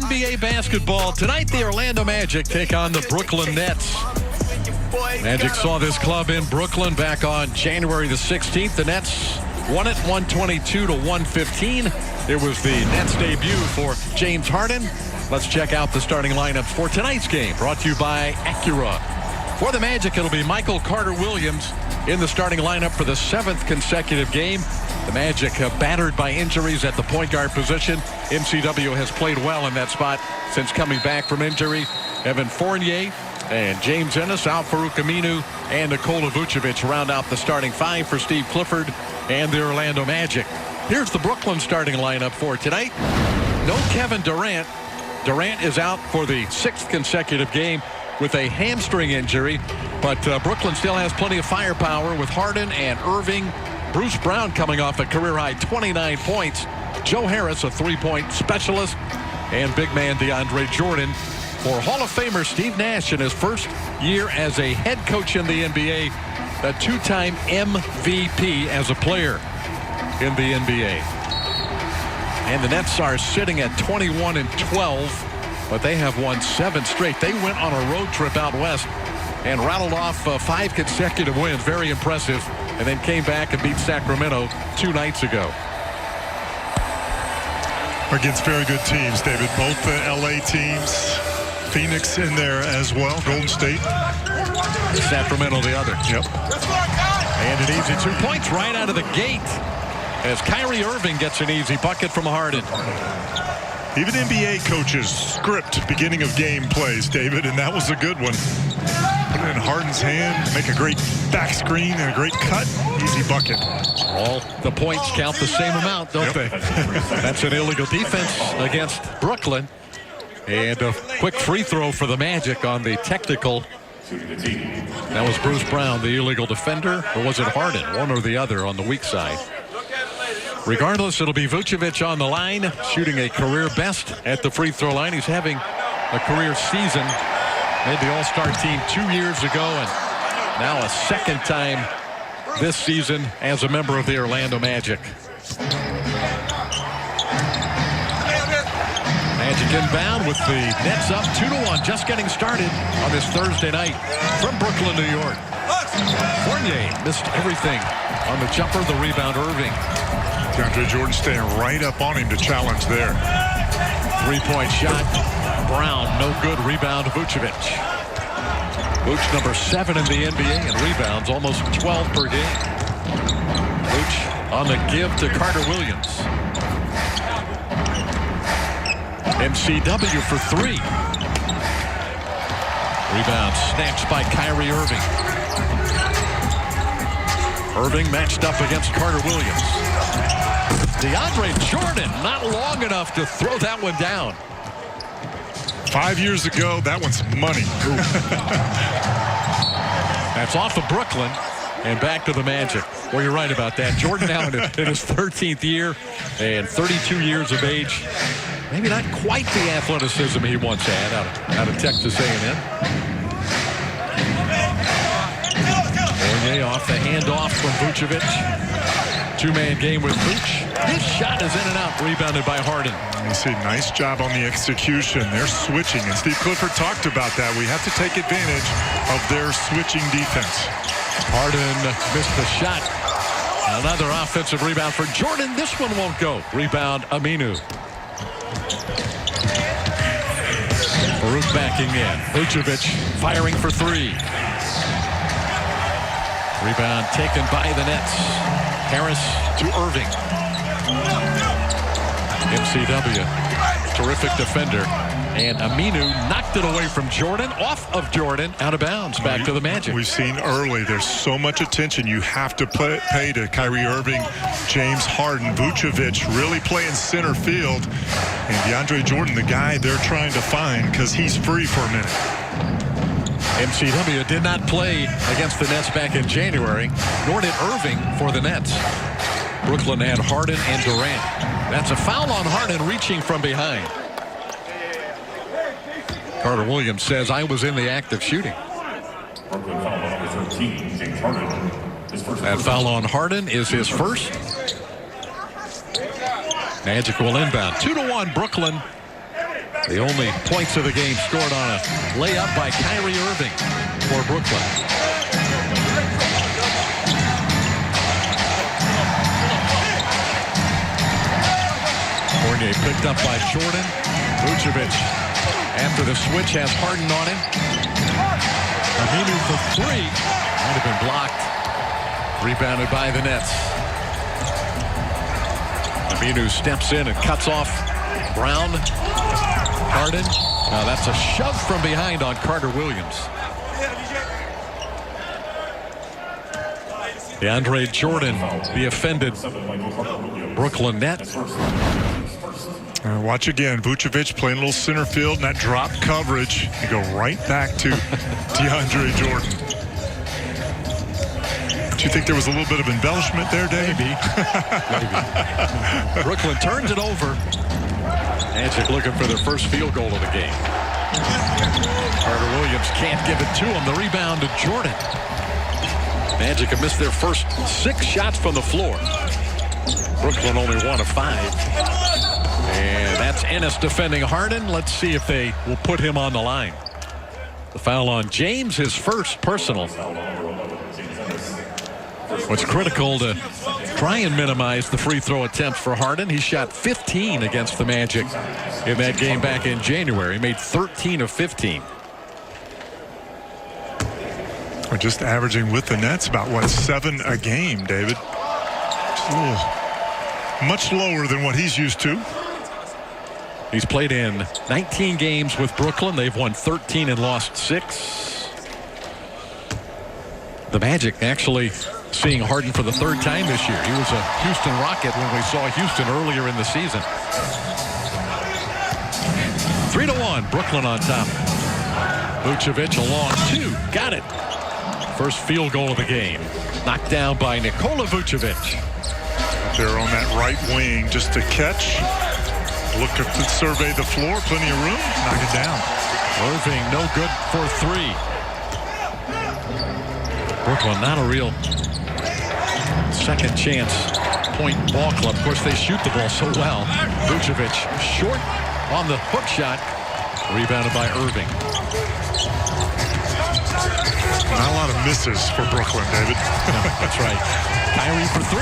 NBA basketball. Tonight, the Orlando Magic take on the Brooklyn Nets. Magic saw this club in Brooklyn back on January the 16th. The Nets won it 122-115. It was the Nets debut for James Harden. Let's check out the starting lineups for tonight's game, brought to you by Acura. For the Magic, it'll be Michael Carter-Williams in the starting lineup for the 7th consecutive game. The Magic battered by injuries at the point guard position. MCW has played well in that spot since coming back from injury. Evan Fournier and James Ennis, Al-Farouq Aminu, and Nikola Vucevic round out the starting five for Steve Clifford and the Orlando Magic. Here's the Brooklyn starting lineup for tonight. No Kevin Durant. Durant is out for the 6th consecutive game with a hamstring injury, but Brooklyn still has plenty of firepower with Harden and Irving. Bruce Brown coming off a career-high 29 points. Joe Harris, a three-point specialist, and big man DeAndre Jordan. For Hall of Famer Steve Nash in his first year as a head coach in the NBA, a two-time MVP as a player in the NBA. And the Nets are sitting at 21-12, but they have won 7 straight. They went on a road trip out west and rattled off 5 consecutive wins. Very impressive. And then came back and beat Sacramento 2 nights ago. Against very good teams, David. Both the LA teams. Phoenix in there as well. Golden State. Sacramento the other. Yep. And an easy 2 points right out of the gate as Kyrie Irving gets an easy bucket from Harden. Even NBA coaches script beginning of game plays, David, and that was a good one. Put it in Harden's hand, make a great back screen and a great cut. Easy bucket. All the points count the same amount, don't they? That's an illegal defense against Brooklyn. And a quick free throw for the Magic on the technical. That was Bruce Brown, the illegal defender, or was it Harden? One or the other on the weak side. Regardless, it'll be Vucevic on the line, shooting a career best at the free throw line. He's having a career season. Made the All-Star team 2 years ago, and now a second time this season as a member of the Orlando Magic. Magic inbound with the Nets up 2-1, just getting started on this Thursday night from Brooklyn, New York. Fournier missed everything on the jumper, the rebound Irving. DeAndre Jordan staying right up on him to challenge there. 3-point shot. Brown, no good. Rebound Vucevic. Vuce number 7 in the NBA in rebounds, almost 12 per game. Vuce on the give to Carter Williams. MCW for 3. Rebound snatched by Kyrie Irving. Irving matched up against Carter Williams. DeAndre Jordan not long enough to throw that one down. 5 years ago, that one's money. That's off of Brooklyn and back to the Magic. Well, you're right about that. Jordan now in his 13th year and 32 years of age. Maybe not quite the athleticism he once had out of Texas A&M. Fournier off the handoff from Vucevic. 2-man game with Vuce. His shot is in and out, rebounded by Harden. You see, nice job on the execution. They're switching, and Steve Clifford talked about that. We have to take advantage of their switching defense. Harden missed the shot. Another offensive rebound for Jordan. This one won't go. Rebound Aminu. Farouq backing in. Vucevic firing for 3. Rebound taken by the Nets. Harris to Irving. MCW, terrific defender. And Aminu knocked it away from Jordan, off of Jordan, out of bounds, back to the Magic. We've seen early, there's so much attention you have to pay to Kyrie Irving, James Harden, Vucevic really playing center field. And DeAndre Jordan, the guy they're trying to find because he's free for a minute. MCW did not play against the Nets back in January, nor did Irving for the Nets. Brooklyn had Harden and Durant. That's a foul on Harden reaching from behind. Carter Williams says, I was in the act of shooting. That foul on Harden is his first. Magic will inbound. 2-1 Brooklyn The only points of the game scored on a layup by Kyrie Irving for Brooklyn. Fournier picked up by Jordan. Vucevic, after the switch, has Harden on him. Aminu for three. Might have been blocked. Rebounded by the Nets. Aminu steps in and cuts off Brown. Harden. Now that's a shove from behind on Carter Williams. DeAndre Jordan, the offended Brooklyn net. Watch again. Vucevic playing a little center field, and that drop coverage. You go right back to DeAndre Jordan. Do you think there was a little bit of embellishment there, Dave? Maybe. Maybe. Brooklyn turns it over. Magic looking for their first field goal of the game. Carter Williams can't give it to him. The rebound to Jordan. Magic have missed their first 6 shots from the floor. Brooklyn only 1 of 5. And that's Ennis defending Harden. Let's see if they will put him on the line. The foul on James, his first personal. What's critical to try and minimize the free throw attempts for Harden. He shot 15 against the Magic in that game back in January. He made 13 of 15. We're just averaging with the Nets about, what, 7 a game, David? Much lower than what he's used to. He's played in 19 games with Brooklyn. They've won 13 and lost 6. The Magic actually seeing Harden for the 3rd time this year. He was a Houston Rocket when we saw Houston earlier in the season. 3-1, Brooklyn on top. Vucevic a long 2. Got it. First field goal of the game. Knocked down by Nikola Vucevic. They're on that right wing just to catch. Look to survey the floor. Plenty of room. Knock it down. Irving no good for 3. Brooklyn not a real second chance point ball club. Of course, they shoot the ball so well. Vucevic short on the hook shot. Rebounded by Irving. Not a lot of misses for Brooklyn, David. No, that's right. Kyrie for 3.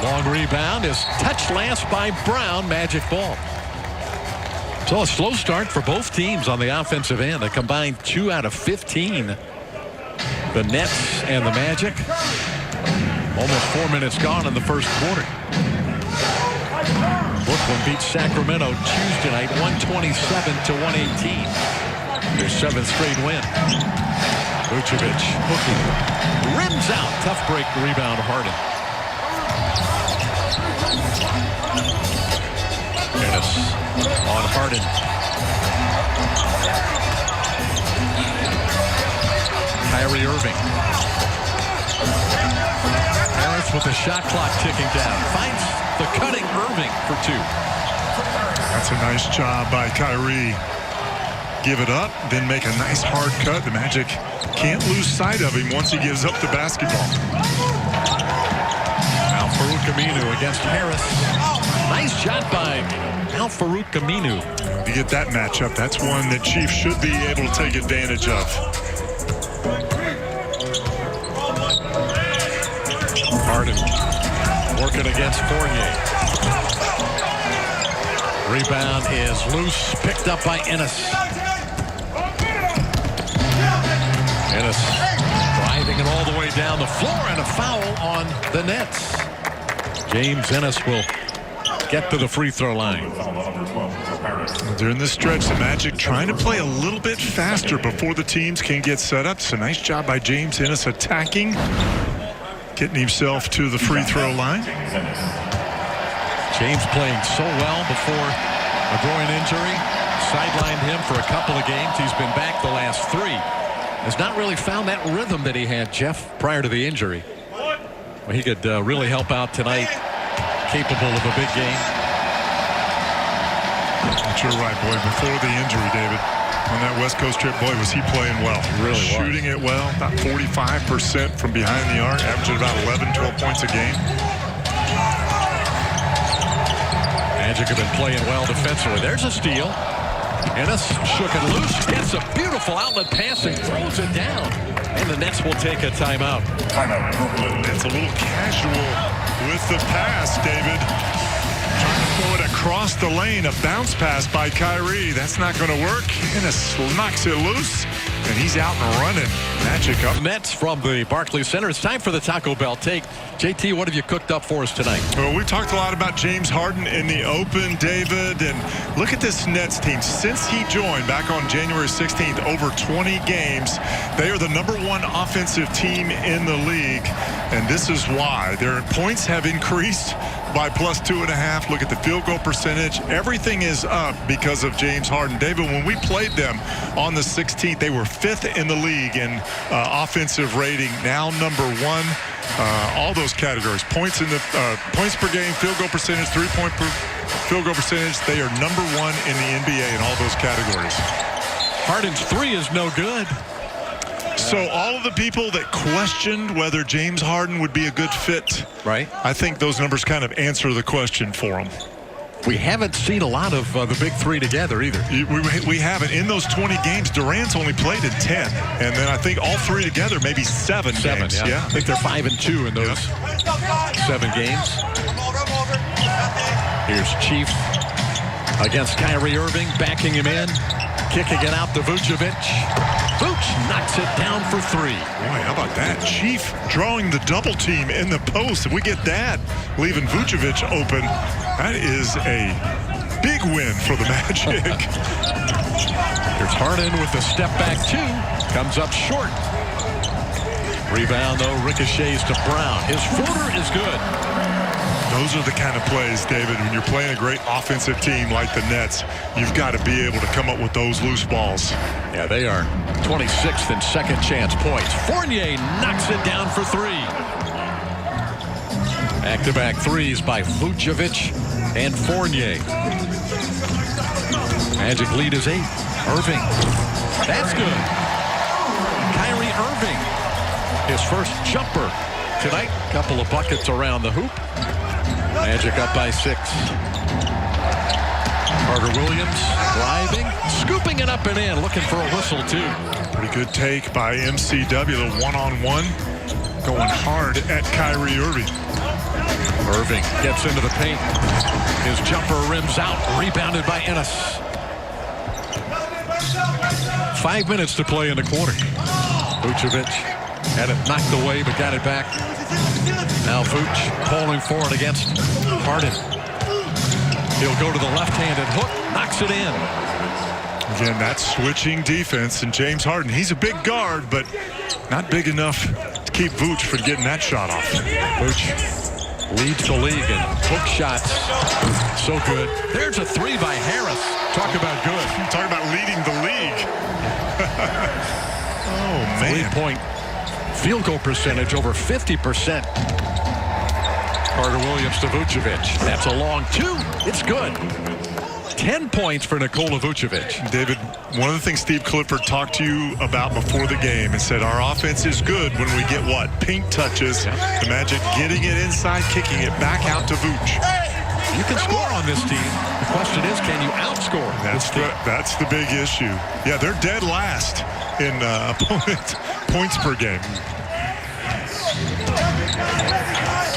Long rebound is touched last by Brown. Magic ball. So a slow start for both teams on the offensive end. A combined 2 out of 15. The Nets and the Magic. Almost 4 minutes gone in the first quarter. Brooklyn beat Sacramento Tuesday night 127-118. Their 7th straight win. Vucevic hooking. Rims out. Tough break rebound Harden. Ennis on Harden. Kyrie Irving. Harris with the shot clock ticking down. Finds the cutting Irving for 2. That's a nice job by Kyrie. Give it up, then make a nice hard cut. The Magic can't lose sight of him once he gives up the basketball. Al-Farouq Aminu against Harris. Nice shot by Al-Farouq Aminu. If you get that matchup, that's one that Chiefs should be able to take advantage of. Harden working against Fournier. Rebound is loose, picked up by Ennis. Ennis driving it all the way down the floor, and a foul on the Nets. James Ennis will get to the free throw line. During this stretch, the Magic trying to play a little bit faster before the teams can get set up. It's a nice job by James Ennis attacking, getting himself to the free throw line. James playing so well before a groin injury. Sidelined him for a couple of games. He's been back the last 3. Has not really found that rhythm that he had, Jeff, prior to the injury. Well, he could really help out tonight. Capable of a big game. But you're right, boy. Before the injury, David, on that West Coast trip, boy, was he playing well. He really was. Shooting it well, about 45% from behind the arc, averaging about 11, 12 points a game. Magic have been playing well defensively. There's a steal. Ennis shook it loose. Gets a beautiful outlet pass and throws it down. And the Nets will take a timeout. It's a little casual with the pass, David. Trying to throw it across the lane. A bounce pass by Kyrie. That's not going to work. Ennis knocks it loose. And he's out and running. Magic up. Nets from the Barclays Center. It's time for the Taco Bell take. JT, what have you cooked up for us tonight? Well, we talked a lot about James Harden in the open, David. And look at this Nets team. Since he joined back on January 16th, over 20 games, they are the #1 offensive team in the league. And this is why. Their points have increased by +2.5. Look at the field goal percentage. Everything is up because of James Harden. David, when we played them on the 16th, they were 5th in the league in offensive rating. Now #1. All those categories. Points in the points per game, field goal percentage, 3-point per field goal percentage. They are #1 in the NBA in all those categories. Harden's 3 is no good. So all of the people that questioned whether James Harden would be a good fit, right? I think those numbers kind of answer the question for him. We haven't seen a lot of the big three together either. We haven't. In those 20 games, Durant's only played in 10. And then I think all three together, maybe 7 games. Yeah. I think they're 5-2 in those 7 games. Here's Chief against Kyrie Irving, backing him in. Kicking it out to Vucevic. Vuce knocks it down for 3. Boy, how about that? Chief drawing the double team in the post. If we get that, leaving Vucevic open, that is a big win for the Magic. Here's Harden with the step back 2. Comes up short. Rebound, though, ricochets to Brown. His footer is good. Those are the kind of plays, David, when you're playing a great offensive team like the Nets, you've got to be able to come up with those loose balls. Yeah, they are 26th in second chance points. Fournier knocks it down for 3. Back-to-back threes by Vucevic and Fournier. Magic lead is 8. Irving. That's good. Kyrie Irving. His first jumper tonight. Couple of buckets around the hoop. Magic up by 6. Carter Williams driving, scooping it up and in, looking for a whistle too. Pretty good take by MCW, the one-on-one, going hard at Kyrie Irving. Irving gets into the paint. His jumper rims out, rebounded by Ennis. 5 minutes to play in the quarter. Vucevic had it knocked away, but got it back. Now Vooch pulling forward against Harden. He'll go to the left-handed hook, knocks it in. Again, that's switching defense, and James Harden, he's a big guard, but not big enough to keep Vooch from getting that shot off. Vooch leads the league in hook shots. So good. There's a 3 by Harris. Talk about good. Talk about leading the league. Oh, man. 3-point field goal percentage over 50%. Carter Williams to Vucevic. That's a long 2. It's good. 10 points for Nikola Vucevic. David, one of the things Steve Clifford talked to you about before the game and said our offense is good when we get what? Paint touches. Yeah. The Magic getting it inside, kicking it back out to Vooch. You can score on this team. The question is, can you outscore this team? That's the big issue. Yeah, they're dead last in opponent points per game.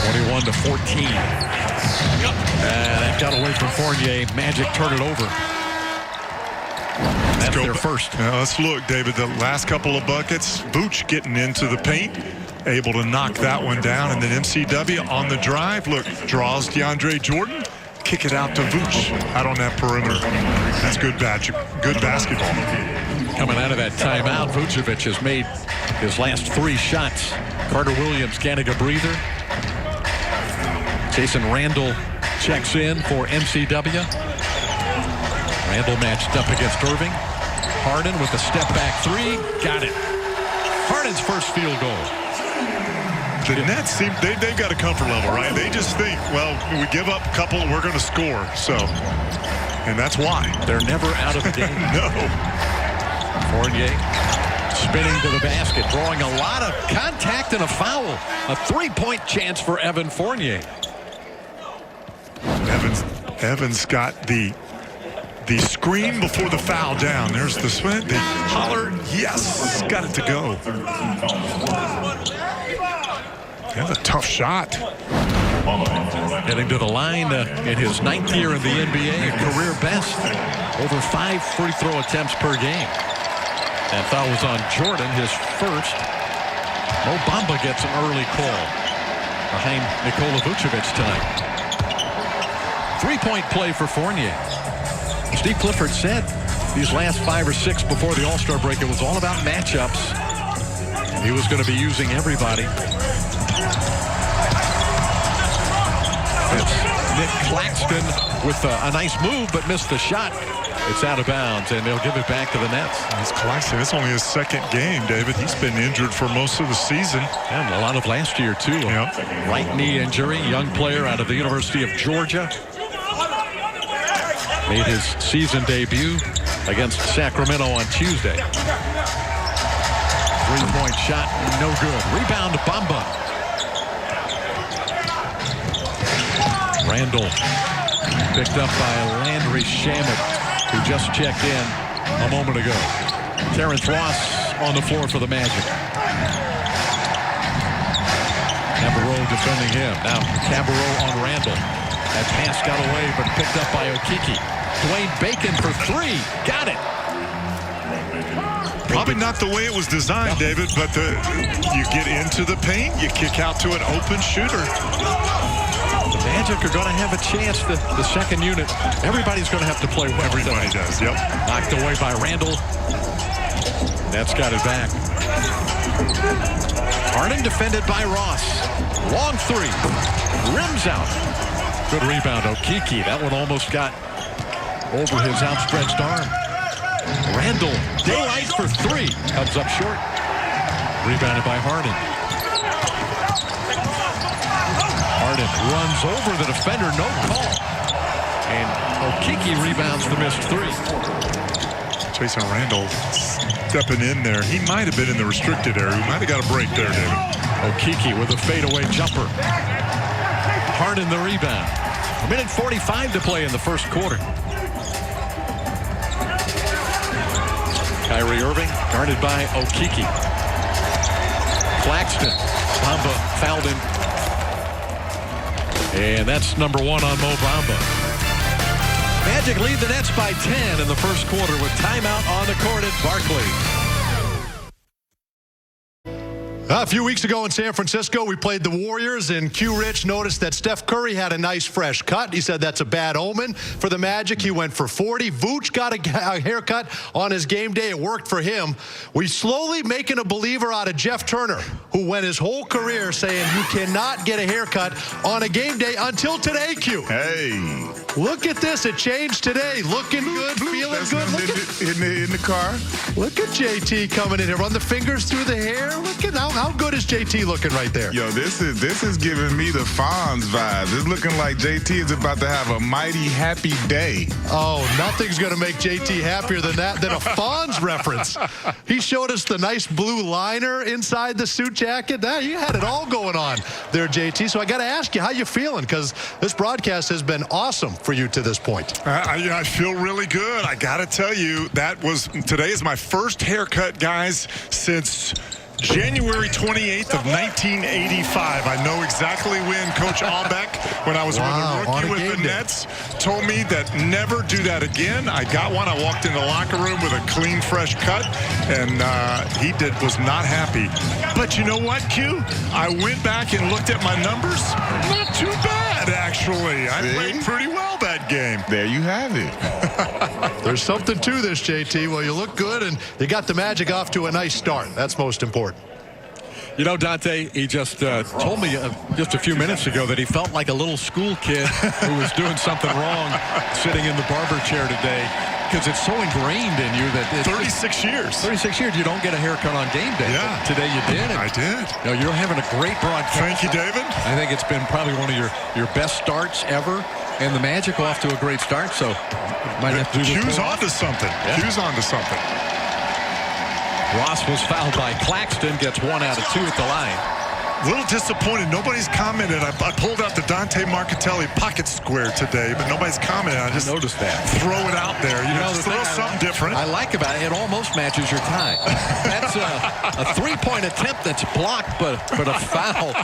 21-14. And that got away from Fournier. Magic turned it over. That's their first. Now let's look, David. The last couple of buckets, Vooch getting into the paint, able to knock that one down, and then MCW on the drive. Look, draws DeAndre Jordan, kick it out to Vooch out on that perimeter. That's good basketball. Coming out of that timeout, Vucevic has made his last 3 shots. Carter Williams getting a breather. Jason Randall checks in for MCW. Randall matched up against Irving. Harden with a step-back 3. Got it. Harden's first field goal. The Nets, they've got a comfort level, right? They just think, well, we give up a couple, we're going to score. So, and that's why. They're never out of the game. No. Fournier spinning to the basket, drawing a lot of contact and a foul. A 3-point chance for Evan Fournier. Evans got the screen before the foul down. There's the swing. The holler. Yes. Got it to go. That's a tough shot. Heading to the line in his 9th year in the NBA, a career best. Over 5 free throw attempts per game. And foul was on Jordan, his first. Mo Bamba gets an early call behind Nikola Vucevic tonight. 3-point play for Fournier. Steve Clifford said these last 5 or 6 before the All-Star break, it was all about matchups. He was going to be using everybody. It's Nick Claxton with a nice move, but missed the shot. It's out of bounds, and they'll give it back to the Nets. It's Claxton. It's only his 2nd game, David. He's been injured for most of the season. And a lot of last year, too. Yep. Right knee injury. Young player out of the University of Georgia. Made his season debut against Sacramento on Tuesday. 3-point shot, no good. Rebound to Bamba. Randall picked up by Landry Shamet, who just checked in a moment ago. Terrence Ross on the floor for the Magic. Cabarrot defending him. Now Cabarrot on Randall. That pass got away, but picked up by Okeke. Dwayne Bacon for 3. Got it. Probably not the way it was designed, David, but you get into the paint, you kick out to an open shooter. The Magic are going to have a chance. The second unit, everybody's going to have to play well. Everybody does, yep. Knocked away by Randall. That's got it back. Harden defended by Ross. Long 3. Rims out. Good rebound, Okeke. That one almost got over his outstretched arm. Randall, daylight for 3. Comes up short. Rebounded by Harden. Harden runs over the defender, no call. And Okeke rebounds the missed 3. Jason Randall stepping in there. He might have been in the restricted area. He might have got a break there, David. Okeke with a fadeaway jumper. Harden the rebound. 1:45 to play in the first quarter. Kyrie Irving guarded by Okeke. Claxton. Bamba fouled him. And that's number 1 on Mo Bamba. Magic lead the Nets by 10 in the first quarter with timeout on the court at Barclays. A few weeks ago in San Francisco, we played the Warriors, and Q Rich noticed that Steph Curry had a nice fresh cut. He said that's a bad omen for the Magic. He went for 40. Vooch got a haircut on his game day. It worked for him. We slowly making a believer out of Jeff Turner, who went his whole career saying you cannot get a haircut on a game day until today, Q. Hey. Look at this. It changed today. Looking good, feeling good. Look in the car. Look at JT coming in here. Run the fingers through the hair. Look at how good is JT looking right there? Yo, this is giving me the Fonz vibes. It's looking like JT is about to have a mighty happy day. Oh, nothing's going to make JT happier than that, than a Fonz reference. He showed us the nice blue liner inside the suit jacket. You had it all going on there, JT. So I got to ask you, how you feeling? Because this broadcast has been awesome for you to this point. I feel really good. I got to tell you, today is my first haircut, guys, since January 28th of 1985. I know exactly when Coach Albeck, when I was rookie with the Nets, told me that never do that again. I got one. I walked in the locker room with a clean, fresh cut, and he was not happy. But you know what, Q? I went back and looked at my numbers. Not too bad, actually. I played pretty well that game. There you have it. There's something to this, JT. Well, you look good, and you got the Magic off to a nice start. That's most important. You know, Dante, he just told me just a few minutes ago that he felt like a little school kid who was doing something wrong sitting in the barber chair today, because it's so ingrained in you that it's 36 years. 36 years, you don't get a haircut on game day. Yeah. Today you did. I did. You know, you're having a great broadcast. Thank you, David. I think it's been probably one of your best starts ever. And the Magic off to a great start, so might have to do this. Q's on to something. Yeah. Q's on to something. Ross was fouled by Claxton, gets 1 out of 2 at the line. A little disappointed. Nobody's commented. I pulled out the Dante Marchitelli pocket square today, but nobody's commented. I just noticed that. Throw it out there. You know, the throw something different. I like about it, it almost matches your tie. That's a 3-point attempt that's blocked, but a foul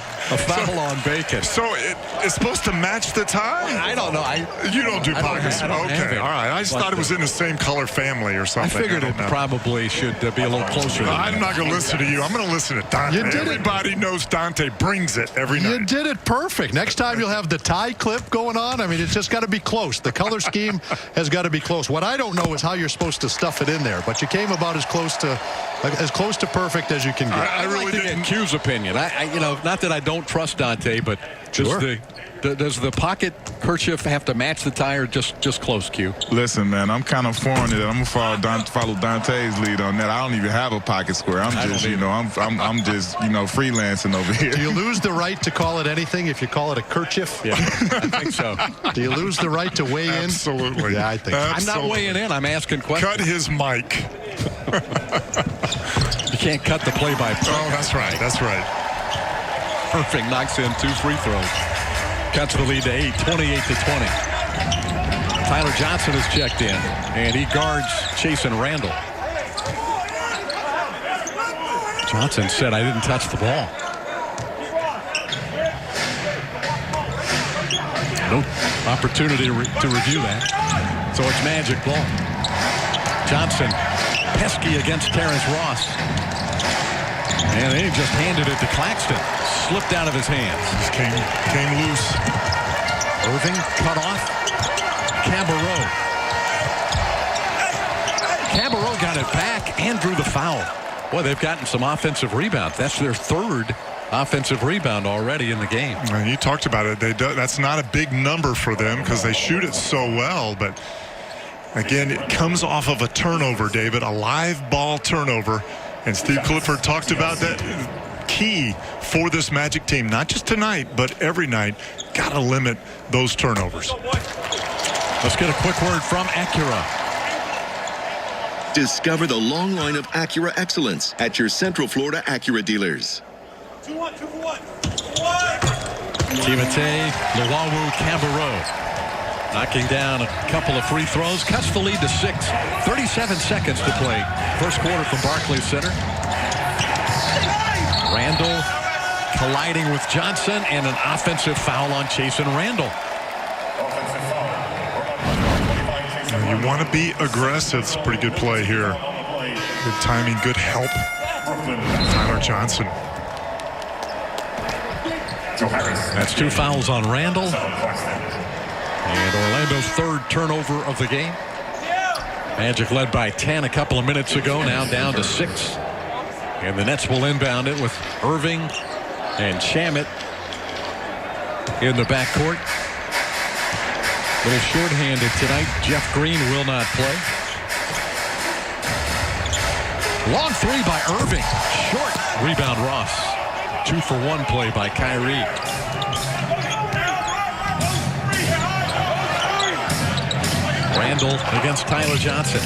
on Bacon. So it's supposed to match the tie? I don't know. You don't do pockets. Okay, all right. I just thought it was in the same color family or something. I figured it probably should be a little closer. I'm not going to listen to you. I'm going to listen to Dante. You did it. Everybody knows Dante brings it every night. You did it perfect. Next time you'll have the tie clip going on. I mean, it's just got to be close. The color scheme has got to be close. What I don't know is how you're supposed to stuff it in there, but you came about as close to perfect as you can get. I really like to get Q's opinion. You know, not that I don't trust Dante, but Sure. does the pocket kerchief have to match the tie or just close, Q? Listen, man, I'm kind of foreign to that. I'm gonna follow Dante's lead on that. I don't even have a pocket square. I'm just freelancing over here. Do you lose the right to call it anything if you call it a kerchief? Yeah, I think so. Do you lose the right to weigh in? Absolutely. Yeah, I think so. I'm not weighing in. I'm asking questions. Cut his mic. You can't cut the play-by-play. Oh, that's right. That's right. Irving knocks in 2 free throws. Cuts the lead to 8, 28-20. Tyler Johnson is checked in, and he guards Chasson Randle. Johnson said, "I didn't touch the ball." No opportunity to review that. So it's Magic ball. Johnson, pesky against Terrence Ross. And they just handed it to Claxton. Slipped out of his hands. Just came loose. Irving cut off. Cambereau. Cambereau got it back and drew the foul. Boy, they've gotten some offensive rebounds. That's their 3rd offensive rebound already in the game. And you talked about it. That's not a big number for them because they shoot it so well. But again, it comes off of a turnover, David, a live ball turnover. And Steve Clifford talked about that. Key for this Magic team, not just tonight, but every night. Got to limit those turnovers. Let's get a quick word from Acura. Discover the long line of Acura excellence at your Central Florida Acura dealers. 2-1, 2-1. Timothé Luwawu-Cambereau knocking down a couple of free throws, cuts the lead to 6. 37 seconds to play. First quarter from Barclays Center. Randle colliding with Johnson, and an offensive foul on Chasson Randle. You want to be aggressive. It's a pretty good play here. Good timing, good help. Tyler Johnson. That's 2 fouls on Randle. And Orlando's 3rd turnover of the game. Magic led by 10 a couple of minutes ago, now down to 6. And the Nets will inbound it with Irving and Shamet in the backcourt. A little shorthanded tonight. Jeff Green will not play. Long 3 by Irving. Short. Rebound Ross. 2-for-1 play by Kyrie. Randle against Tyler Johnson.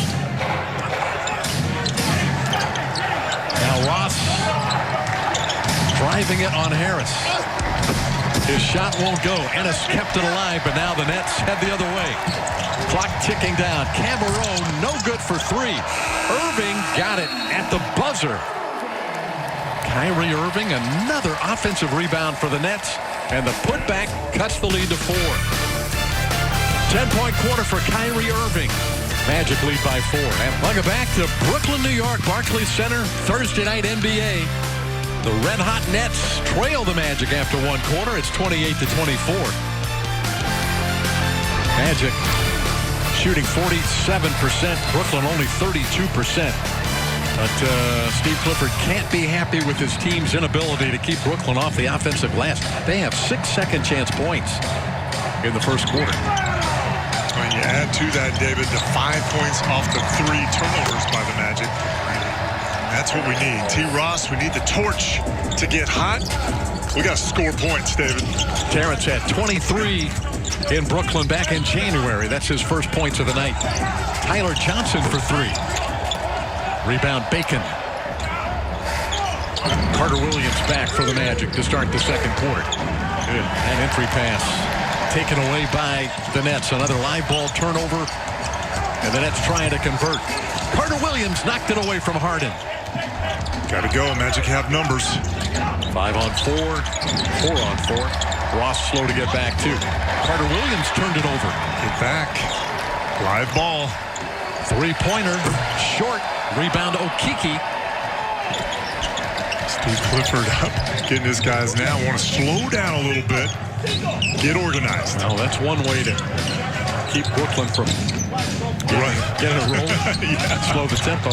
Now Ross driving it on Harris. His shot won't go. Ennis kept it alive, but now the Nets head the other way. Clock ticking down. Cambereau no good for 3. Irving got it at the buzzer. Kyrie Irving, another offensive rebound for the Nets, and the putback cuts the lead to 4. 10-point quarter for Kyrie Irving. Magic lead by 4. And welcome back to Brooklyn, New York, Barclays Center, Thursday night NBA. The red-hot Nets trail the Magic after 1 quarter. It's 28-24. Magic shooting 47%. Brooklyn only 32%. But Steve Clifford can't be happy with his team's inability to keep Brooklyn off the offensive glass. They have 6 second-chance points in the first quarter. When you add to that, David, the 5 points off the 3 turnovers by the Magic. That's what we need. T. Ross, we need the torch to get hot. We got to score points, David. Terrence had 23 in Brooklyn back in January. That's his first points of the night. Tyler Johnson for 3. Rebound Bacon. Carter Williams back for the Magic to start the second quarter. Good. An entry pass taken away by the Nets. Another live ball turnover. And the Nets trying to convert. Carter Williams knocked it away from Harden. Got to go. Magic have numbers. 5-on-4. 4-on-4. Ross slow to get back too. Carter Williams turned it over. Get back. Live ball. Three-pointer. Short. Rebound Okeke. Steve Clifford up. Getting his guys now. Want to slow down a little bit. Get organized. Well, that's one way to keep Brooklyn from getting a roll. Yeah. Slow the tempo.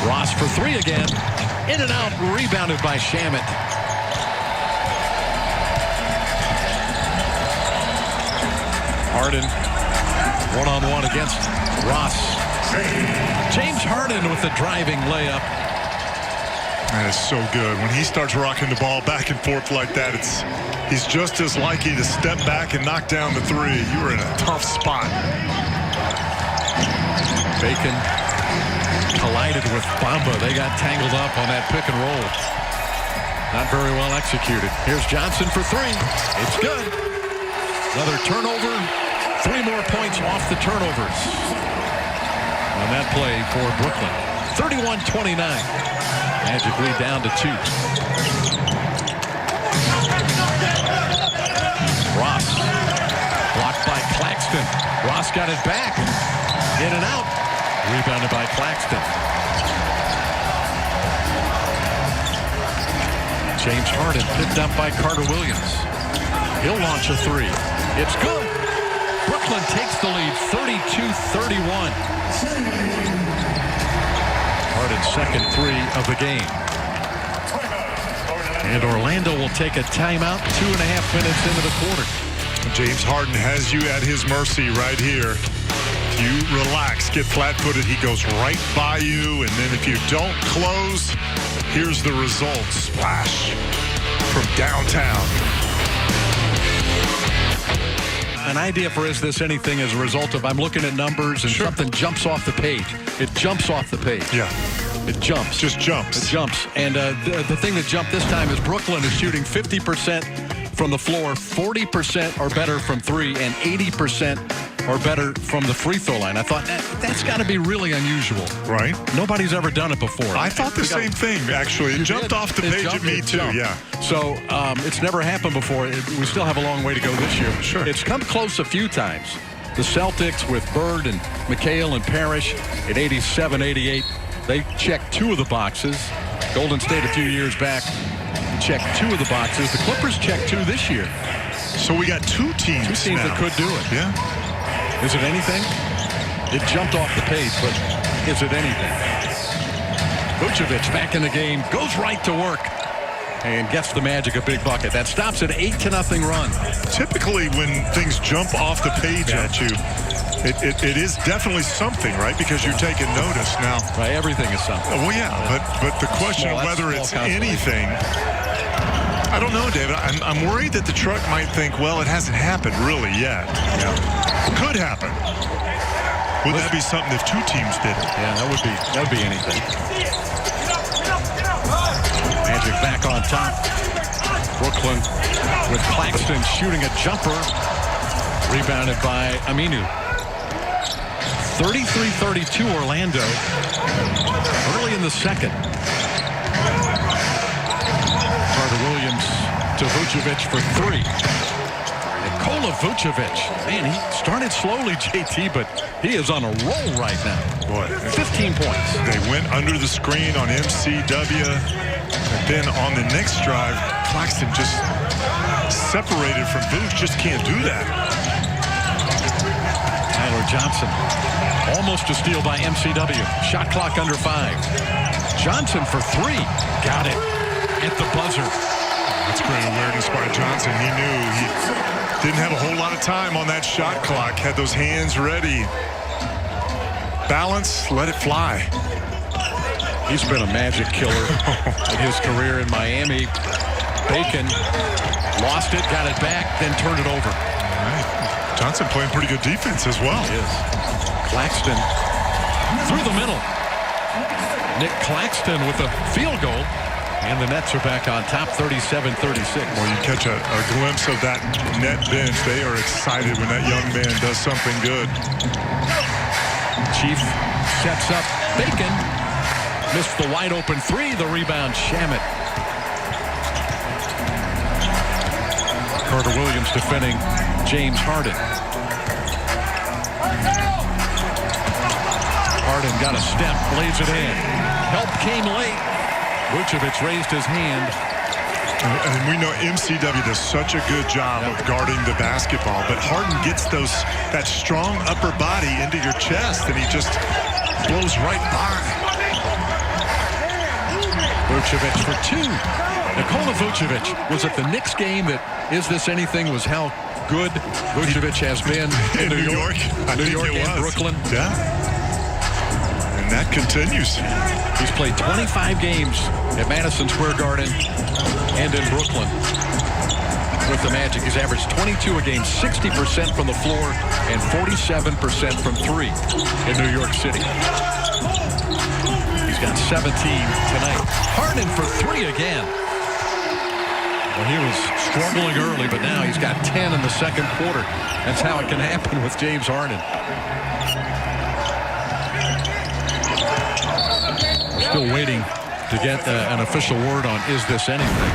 Ross for three again. In and out. Rebounded by Shamet. Harden. One-on-one against Ross. James Harden with the driving layup. That is so good. When he starts rocking the ball back and forth like that, he's just as likely to step back and knock down the three. You were in a tough spot. Bacon collided with Bamba. They got tangled up on that pick and roll. Not very well executed. Here's Johnson for three. It's good. Another turnover. 3 more points off the turnovers on that play for Brooklyn. 31-29. Magic lead down to 2. Ross blocked by Claxton. Ross got it back. In and out. Rebounded by Claxton. James Harden picked up by Carter Williams. He'll launch a three. It's good. Brooklyn takes the lead 32-31. Harden's second three of the game. And Orlando will take a timeout 2.5 minutes into the quarter. James Harden has you at his mercy right here. If you relax, get flat-footed, he goes right by you. And then if you don't close, here's the result. Splash from downtown. An idea for Is This Anything as a result of I'm looking at numbers and something jumps off the page. It jumps off the page. Yeah. It jumps. Just jumps. It jumps. And the thing that jumped this time is Brooklyn is shooting 50% from the floor, 40% or better from three, and 80% or better from the free throw line. I thought that's got to be really unusual. Right. Nobody's ever done it before. I thought the same thing, actually. It jumped off the page at me, too. Yeah. So it's never happened before. We still have a long way to go this year. Sure. It's come close a few times. The Celtics with Bird and McHale and Parrish in 87, 88, they checked 2 of the boxes. Golden State a few years back checked 2 of the boxes. The Clippers checked 2 this year. So we got 2 teams. 2 teams that could do it. Yeah. Is it anything? It jumped off the page, but is it anything? Vucevic back in the game, goes right to work, and gets the Magic a big bucket. That stops an 8-0 run. Typically, when things jump off the page at you, it is definitely something, right? Because you're taking notice now. Right, everything is something. Well, yeah, but the question of whether it's anything, I don't know, David. I'm worried that the truck might think, well, it hasn't happened really yet. Yeah. Could happen. Would that be something if 2 teams did it? Yeah, that would be anything. Magic back on top. Brooklyn with Claxton shooting a jumper. Rebounded by Aminu. 33-32 Orlando. Early in the second. Carter Williams to Vucevic for 3. Nikola Vucevic, man, he started slowly, JT, but he is on a roll right now. Boy, 15 points. They went under the screen on MCW, and then on the next drive, Claxton just separated from Vooch. Just can't do that. Tyler Johnson, almost a steal by MCW. Shot clock under 5. Johnson for 3, got it at the buzzer. That's great awareness by Johnson. He knew he didn't have a whole lot of time on that shot clock. Had those hands ready. Balance, let it fly. He's been a magic killer in his career in Miami. Bacon lost it, got it back, then turned it over. All right. Johnson playing pretty good defense as well. He is. Claxton through the middle. Nick Claxton with a field goal. And the Nets are back on top, 37-36. Well, you catch a glimpse of that net bench. They are excited when that young man does something good. Chief sets up Bacon. Missed the wide open three. The rebound, Shamet. Carter Williams defending James Harden. Harden got a step, lays it in. Help came late. Vucevic raised his hand. And we know MCW does such a good job of guarding the basketball, but Harden gets that strong upper body into your chest, and he just blows right by. Vucevic for two. Nikola Vucevic was at the Knicks game that Is This Anything was how good Vucevic has been in New York. New York and Brooklyn. Yeah. And that continues. He's played 25 games at Madison Square Garden and in Brooklyn with the Magic. He's averaged 22 a game, 60% from the floor, and 47% from three in New York City. He's got 17 tonight. Harden for three again. Well, he was struggling early, but now he's got 10 in the second quarter. That's how it can happen with James Harden. We're still waiting to get an official word on Is This Anything.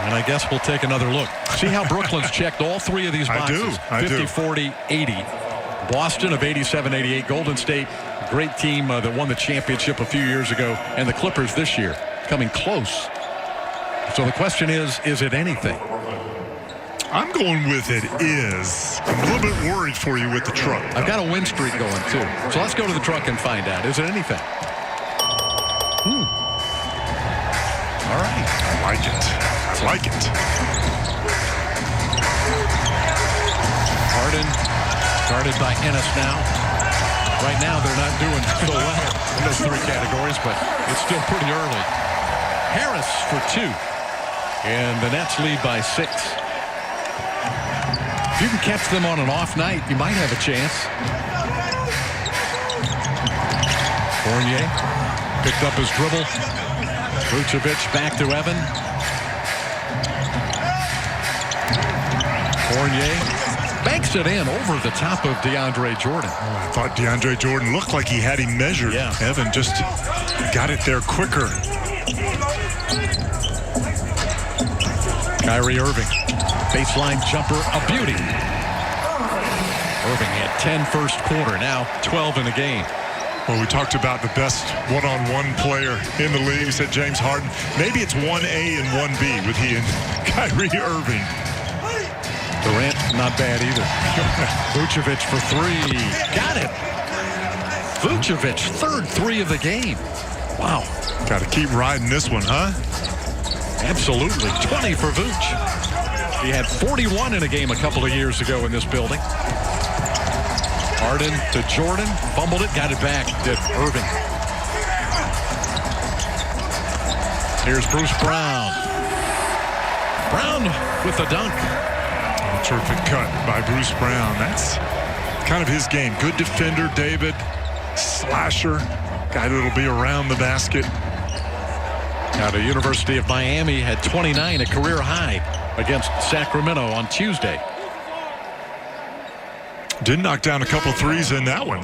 And I guess we'll take another look. See how Brooklyn's checked all three of these boxes. I do. 50, 40, 80. Boston of 87, 88. Golden State, great team that won the championship a few years ago. And the Clippers this year, coming close. So the question is it anything? I'm going with it is. I'm a little bit worried for you with the truck. I've got a win streak going, too. So let's go to the truck and find out. Is it anything? All right. I like it. I like it. Harden guarded by Ennis now. Right now, they're not doing so well in those three categories, but it's still pretty early. Harris for two. And the Nets lead by 6. If you can catch them on an off night, you might have a chance. Fournier picked up his dribble. Vucevic back to Evan. Fournier banks it in over the top of DeAndre Jordan. Oh, I thought DeAndre Jordan looked like he had him measured. Yeah. Evan just got it there quicker. Kyrie Irving, baseline jumper, a beauty. Irving had 10 first quarter, now 12 in the game. Well, we talked about the best one-on-one player in the league. We said James Harden. Maybe it's 1A and 1B with he and Kyrie Irving. Durant, not bad either. Vucevic for three. Got it. Vucevic, third three of the game. Wow. Got to keep riding this one, huh? Absolutely. 20 for Vooch. He had 41 in a game a couple of years ago in this building. Harden to Jordan. Fumbled it. Got it back to Irving. Here's Bruce Brown. Brown with the dunk. Terrific cut by Bruce Brown. That's kind of his game. Good defender, David. Slasher. Guy that'll be around the basket. Now the University of Miami had 29, a career high against Sacramento on Tuesday. Did knock down a couple threes in that one.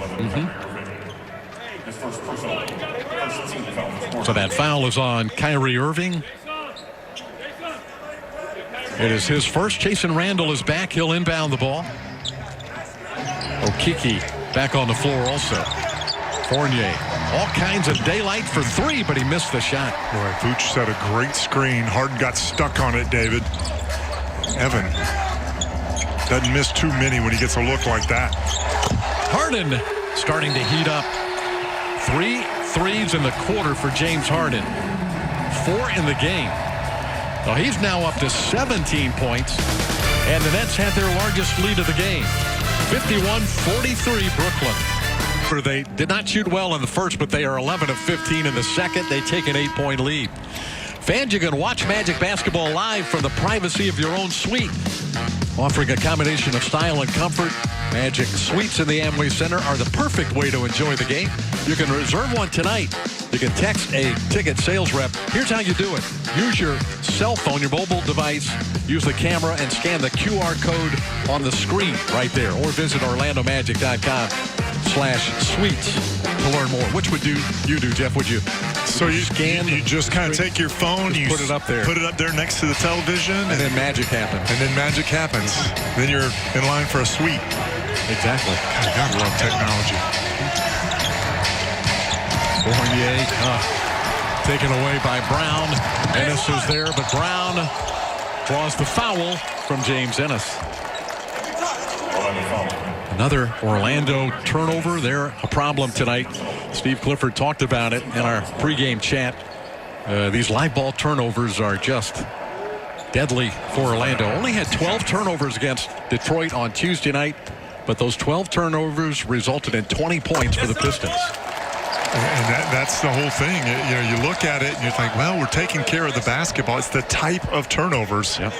So that foul is on Kyrie Irving. It is his first. Jason Randall is back. He'll inbound the ball. Okeke back on the floor also. Fournier. All kinds of daylight for three, but he missed the shot. Boy, Vooch set a great screen. Harden got stuck on it, David. Evan doesn't miss too many when he gets a look like that. Harden starting to heat up. 3 threes in the quarter for James Harden. 4 in the game. Well, he's now up to 17 points, and the Nets had their largest lead of the game. 51-43 Brooklyn. They did not shoot well in the first, but they are 11 of 15 in the second. They take an 8-point lead. Fans, you can watch Magic Basketball live from the privacy of your own suite. Offering a combination of style and comfort, Magic Suites in the Amway Center are the perfect way to enjoy the game. You can reserve one tonight. You can text a ticket sales rep. Here's how you do it. Use your cell phone, your mobile device, use the camera, and scan the QR code on the screen right there. Or visit OrlandoMagic.com/suites to learn more. Which would you do, Jeff? Would you? So you just kind of take your phone, you put it up there. Put it up there next to the television. And then magic happens. And then magic happens. Then you're in line for a suite. Exactly. I gotta love technology. Fournier taken away by Brown. Ennis is there, but Brown draws the foul from James Ennis. Another Orlando turnover. They're a problem tonight. Steve Clifford talked about it in our pregame chat. These live ball turnovers are just deadly for Orlando. Only had 12 turnovers against Detroit on Tuesday night, but those 12 turnovers resulted in 20 points for the Pistons. And that's the whole thing. You look at it and you think, well, we're taking care of the basketball. It's the type of turnovers. Yep.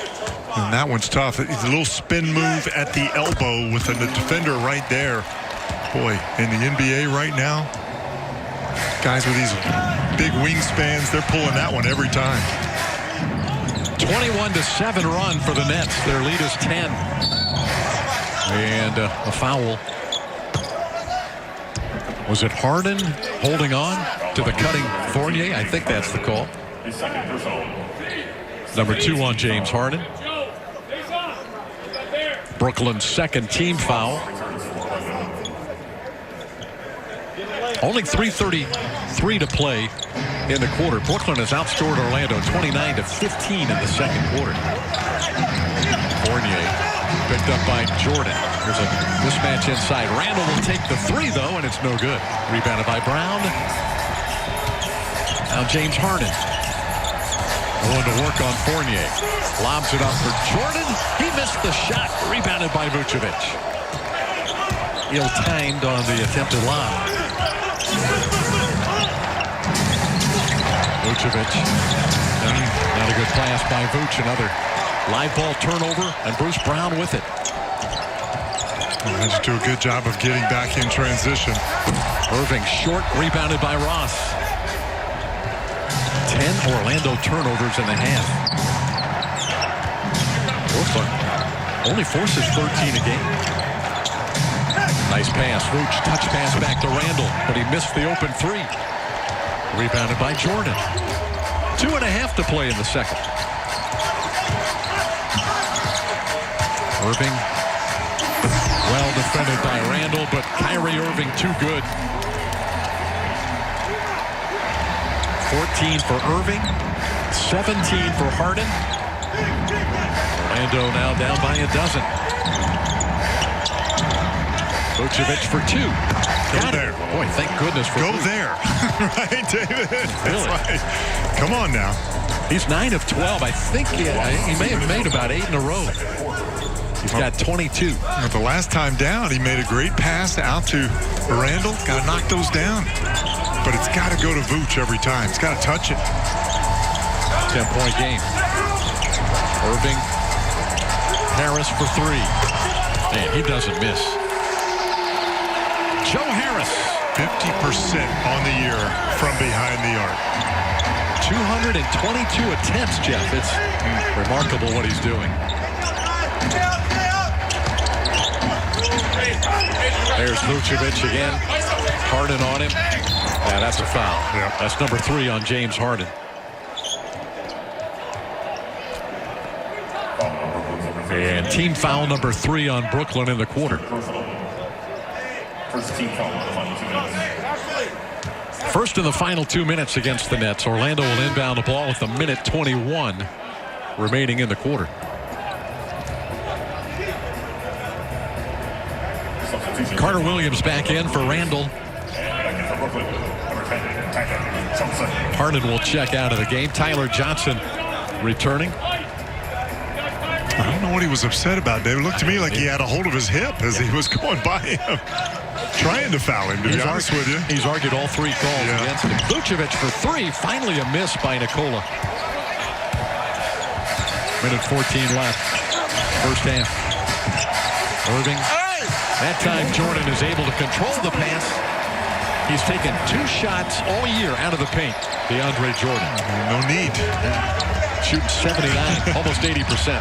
And that one's tough. It's a little spin move at the elbow with the defender right there. Boy, in the NBA right now, guys with these big wingspans, they're pulling that one every time. 21-7 run for the Nets. Their lead is 10. And a foul. Was it Harden holding on to the cutting Fournier? I think that's the call. Number 2 on James Harden. Brooklyn's second team foul. Only 3:33 to play in the quarter. Brooklyn has outscored Orlando 29-15 in the second quarter. Fournier picked up by Jordan. There's a mismatch inside. Randall will take the 3, though, and it's no good. Rebounded by Brown. Now James Harden going to work on Fournier. Lobs it up for Jordan. He missed the shot. Rebounded by Vucevic. Ill-timed on the attempted lob. Vucevic. Not a good pass by Vuce. Another live ball turnover, and Bruce Brown with it. They just do a good job of getting back in transition. Irving short, rebounded by Ross. 10 Orlando turnovers in the half. Brooklyn only forces 13 a game. Nice pass. Vooch, touch pass back to Randall, but he missed the open 3. Rebounded by Jordan. 2.5 to play in the second. Irving, well defended by Randall, but Kyrie Irving too good. 14 for Irving, 17 for Harden. Orlando now down by a dozen. Vucevic for 2. Go there. Boy, thank goodness for Go Vuce. there. Right, David? That's Really? right. Come on now. He's 9 of 12. I think he may have made about 8 in a row. He's got 22. The last time down, he made a great pass out to Randall. Got to knock those down. But it's got to go to Vooch every time. It's got to touch it. 10-point game. Irving. Harris for 3. Man, he doesn't miss. Joe Harris. 50% on the year from behind the arc. 222 attempts, Jeff. It's remarkable what he's doing. There's Vucevic again. Harden on him. Yeah, that's a foul. Yep. That's number 3 on James Harden. And team foul number 3 on Brooklyn in the quarter. First in the final 2 minutes against the Nets. Orlando will inbound the ball with 1:21 remaining in the quarter. Carter Williams back in for Randall. Harden will check out of the game. Tyler Johnson returning. I don't know what he was upset about, David. It looked to me like he had a hold of his hip as he was going by him. Trying to foul him, to be honest with you. He's argued all 3 calls against him. Vucevic for 3. Finally a miss by Nikola. Minute 14 left. First half. Irving. That time Jordan is able to control the pass. He's taken 2 shots all year out of the paint. DeAndre Jordan. No need. Shooting 79, almost 80%.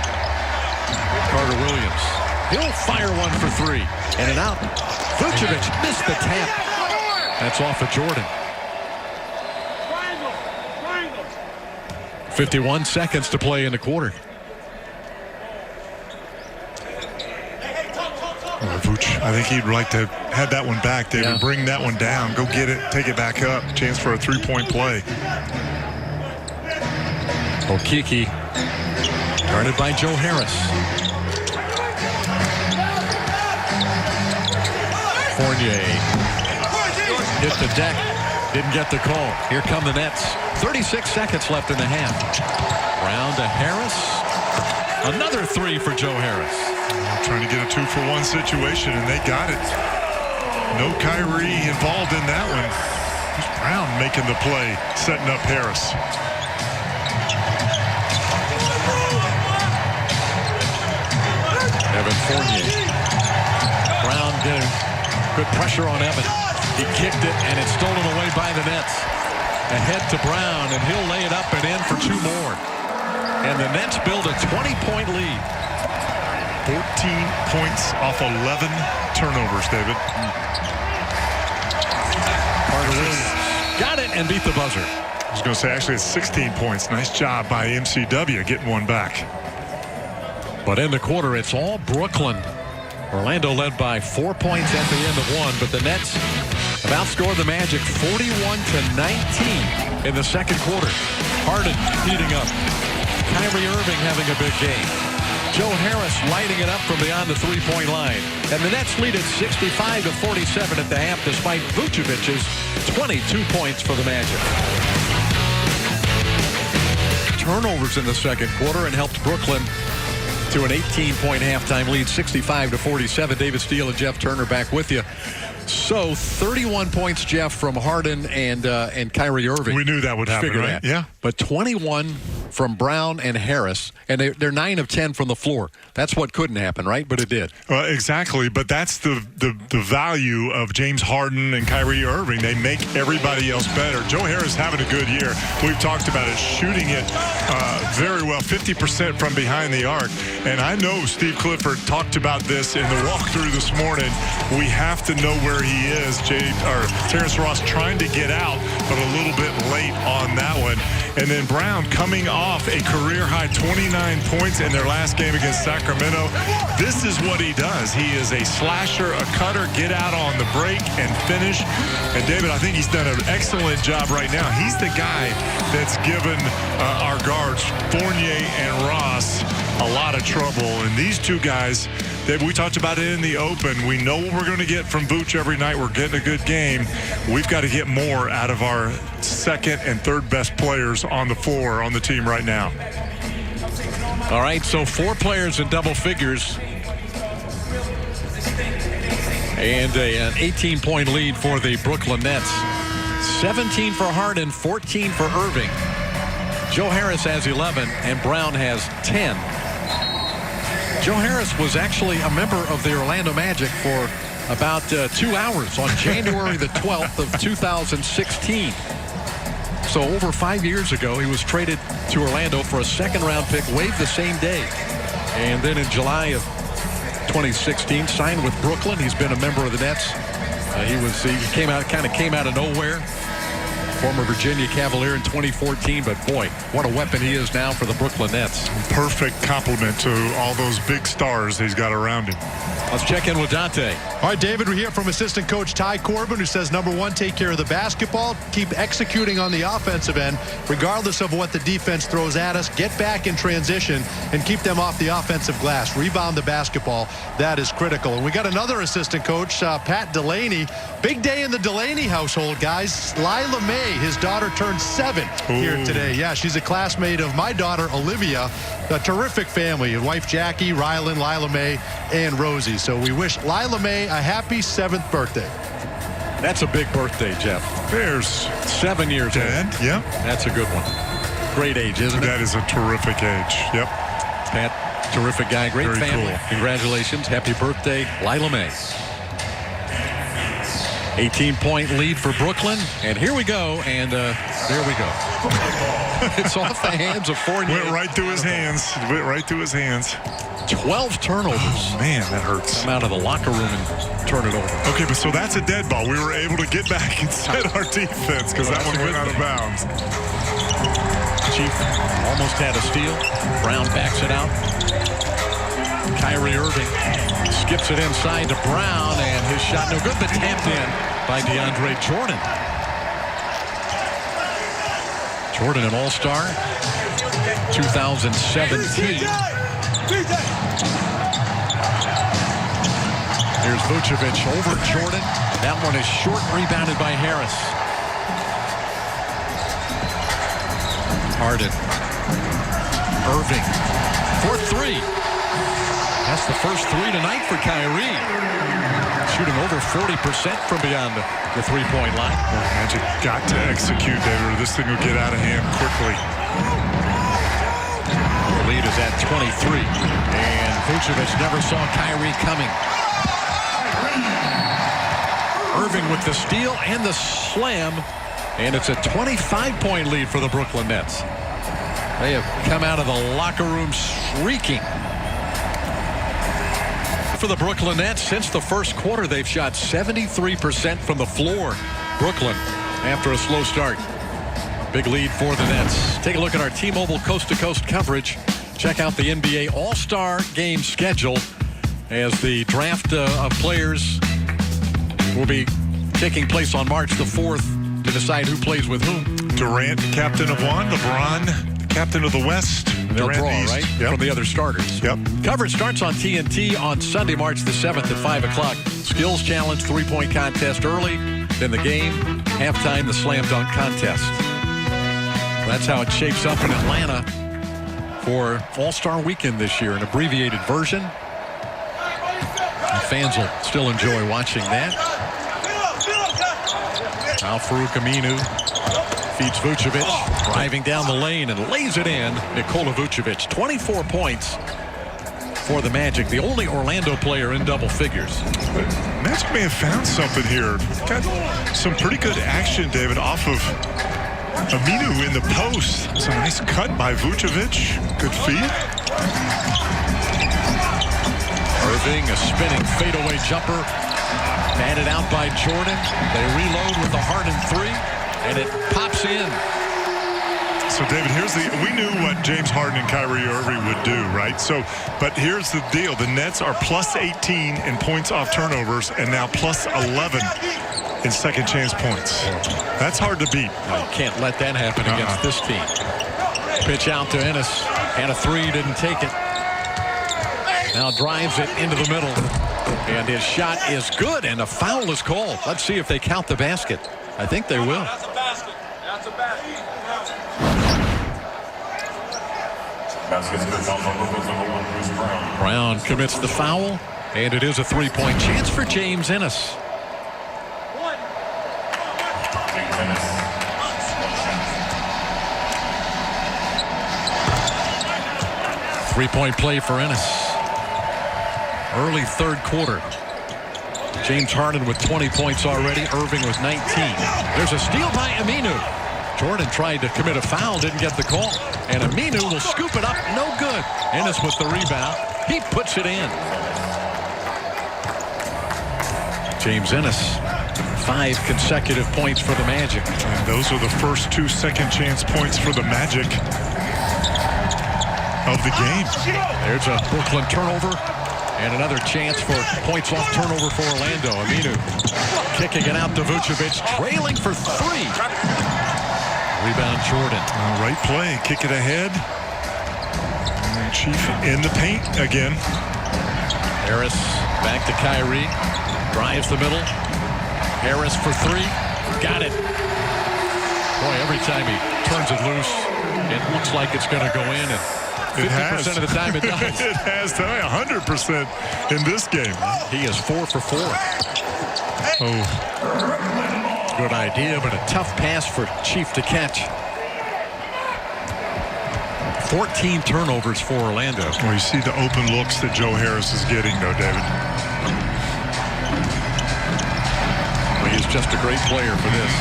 Carter Williams. He'll fire one for 3. In and out. Vucevic missed the tap. That's off of Jordan. 51 seconds to play in the quarter. Vooch, I think he'd like to have that one back, David. Yeah. Bring that one down. Go get it. Take it back up. Chance for a 3-point play. Okeke. Guarded by Joe Harris. Fournier. Hit the deck. Didn't get the call. Here come the Nets. 36 seconds left in the half. Brown to Harris. Another 3 for Joe Harris. Trying to get a 2-for-1 situation, and they got it. No Kyrie involved in that one. Here's Brown making the play, setting up Harris. Evan Fournier. Brown getting good pressure on Evan. He kicked it, and it's stolen away by the Nets. Ahead to Brown, and he'll lay it up and in for 2 more. And the Nets build a 20-point lead. 14 points off 11 turnovers, David. Carter Williams got it and beat the buzzer. I was going to say, actually, it's 16 points. Nice job by MCW getting one back. But in the quarter, it's all Brooklyn. Orlando led by 4 points at the end of 1, but the Nets have outscored the Magic 41-19 in the second quarter. Harden heating up. Kyrie Irving having a big game. Joe Harris lighting it up from beyond the 3-point line. And the Nets lead at 65-47 at the half, despite Vucevic's 22 points for the Magic. Turnovers in the second quarter and helped Brooklyn to an 18-point halftime lead, 65-47. David Steele and Jeff Turner back with you. So 31 points, Jeff, from Harden and Kyrie Irving. We knew that would happen, right? That. Yeah. But 21 from Brown and Harris, and they're 9 of 10 from the floor. That's what couldn't happen, right? But it did. Exactly, but that's the value of James Harden and Kyrie Irving. They make everybody else better. Joe Harris having a good year. We've talked about it, shooting it very well, 50% from behind the arc. And I know Steve Clifford talked about this in the walkthrough this morning. We have to know where he is. Terrence Ross trying to get out, but a little bit late on that one. And then Brown coming off a career-high 29 points in their last game against Sacramento. This is what he does. He is a slasher, a cutter, get out on the break and finish. And David, I think he's done an excellent job right now. He's the guy that's given our guards, Fournier and Ross, a lot of trouble. And these two guys, we talked about it in the open. We know what we're going to get from Vooch every night. We're getting a good game. We've got to get more out of our second and third best players on the floor on the team right now. All right, so 4 players in double figures. And an 18-point lead for the Brooklyn Nets. 17 for Harden, 14 for Irving. Joe Harris has 11, and Brown has 10. Joe Harris was actually a member of the Orlando Magic for about 2 hours on January the 12th of 2016. So over 5 years ago, he was traded to Orlando for a second-round pick, waived the same day. And then in July of 2016, signed with Brooklyn. He's been a member of the Nets. He came out of nowhere. Former Virginia Cavalier in 2014, but boy, what a weapon he is now for the Brooklyn Nets. Perfect compliment to all those big stars he's got around him. Let's check in with Dante. All right, David, we hear from assistant coach Ty Corbin, who says, number 1, take care of the basketball, keep executing on the offensive end, regardless of what the defense throws at us, get back in transition and keep them off the offensive glass, rebound the basketball. That is critical. And we got another assistant coach, Pat Delaney. Big day in the Delaney household, guys. Lila May, his daughter, turned 7 here today. Yeah, she's a classmate of my daughter, Olivia. A terrific family. Wife Jackie, Rylan, Lila May, and Rosie. So we wish Lila May a happy 7th birthday. That's a big birthday, Jeff. There's 7 years old. Yeah. That's a good one. Great age, isn't it? That is a terrific age. Yep. Pat, terrific guy, great Very family. cool. Congratulations. Happy birthday, Lila May. 18-point lead for Brooklyn. And here we go. And there we go. It's off the hands of Fournier. Went right through his hands. Went right through his hands. 12 turnovers. Oh, man, that hurts. Come out of the locker room and turn it over. Okay, but so that's a dead ball. We were able to get back and set our defense because that one went out of bounds. Chief almost had a steal. Brown backs it out. Kyrie Irving skips it inside to Brown, and his shot no good, but tapped in by DeAndre Jordan. Jordan, an all-star, 2017. Here's Vucevic over Jordan. That one is short, rebounded by Harris. Harden. Irving for three. That's the first three tonight for Kyrie. Shooting over 40% from beyond the three-point line. Magic got to execute, David, or this thing will get out of hand quickly. The lead is at 23. And Vucevic never saw Kyrie coming. Irving with the steal and the slam. And it's a 25-point lead for the Brooklyn Nets. They have come out of the locker room shrieking. For the Brooklyn Nets, since the first quarter, they've shot 73% from the floor. Brooklyn, after a slow start. Big lead for the Nets. Take a look at our T-Mobile coast-to-coast coverage. Check out the NBA All-Star Game schedule as the draft of players will be taking place on March the 4th to decide who plays with whom. Durant, captain of one. LeBron, captain of the West. They'll Durant draw, East. right? Yep. From the other starters. Yep. Coverage starts on TNT on Sunday, March the 7th at 5 o'clock. Skills challenge, three-point contest early. Then the game, halftime, the slam dunk contest. That's how it shapes up in Atlanta for All-Star Weekend this year, an abbreviated version. And fans will still enjoy watching that. Now Farouk Aminu feeds Vucevic, driving down the lane and lays it in. Nikola Vucevic, 24 points for the Magic, the only Orlando player in double figures. Magic may have found something here. Got some pretty good action, David, off of Aminu in the post. It's a nice cut by Vucevic. Good feed. Irving, a spinning fadeaway jumper. Batted out by Jordan. They reload with the Harden three, and it pops in. So, David, we knew what James Harden and Kyrie Irving would do, right? But here's the deal. The Nets are plus 18 in points off turnovers and now plus 11 in second chance points. That's hard to beat. No, you can't let that happen against this team. Pitch out to Ennis. And a three, didn't take it. Now drives it into the middle. And his shot is good, and a foul is called. Let's see if they count the basket. I think they will. That's a basket. That's a basket. Brown commits the foul, and it is a three-point chance for James Ennis. Three-point play for Ennis. Early third quarter. James Harden with 20 points already. Irving with 19. There's a steal by Aminu. Jordan tried to commit a foul, didn't get the call. And Aminu will scoop it up, no good. Ennis with the rebound. He puts it in. James Ennis, 5 consecutive points for the Magic. And those are the first 2 second chance points for the Magic of the game. There's a Brooklyn turnover. And another chance for points off turnover for Orlando. Aminu kicking it out to Vucevic, trailing for 3. Rebound Jordan. Right play, kick it ahead. And Chief in the paint again. Harris back to Kyrie. Drives the middle. Harris for 3. Got it. Boy, every time he turns it loose, it looks like it's going to go in. And 50% of the time it does. It has to 100% in this game. He is 4 for 4. Oh, Good idea, but a tough pass for Chief to catch. 14 turnovers for Orlando. well, you see the open looks that Joe Harris is getting, though, David. He's just a great player for this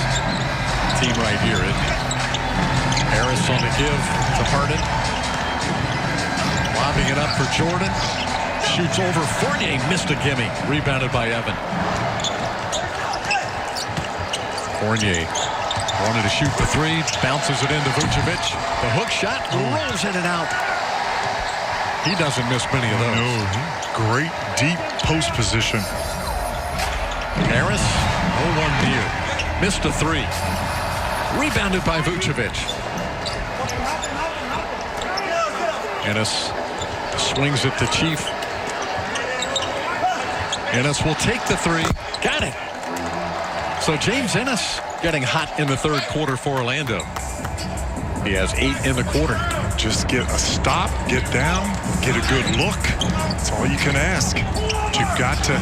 team right here, isn't he? Harris on the give to Harden. Lobbing it up for Jordan. Shoots over. Fournier missed a gimme. Rebounded by Evan. Fournier wanted to shoot the three. Bounces it into Vucevic. The hook shot rolls in and out. He doesn't miss many of those. No, great deep post position. Harris, 0-1 view. Missed a three. Rebounded by Vucevic. Ennis swings it to Chief. Ennis will take the three. Got it. So James Ennis getting hot in the third quarter for Orlando. He has 8 in the quarter. Just get a stop, get down, get a good look. That's all you can ask. But you've got to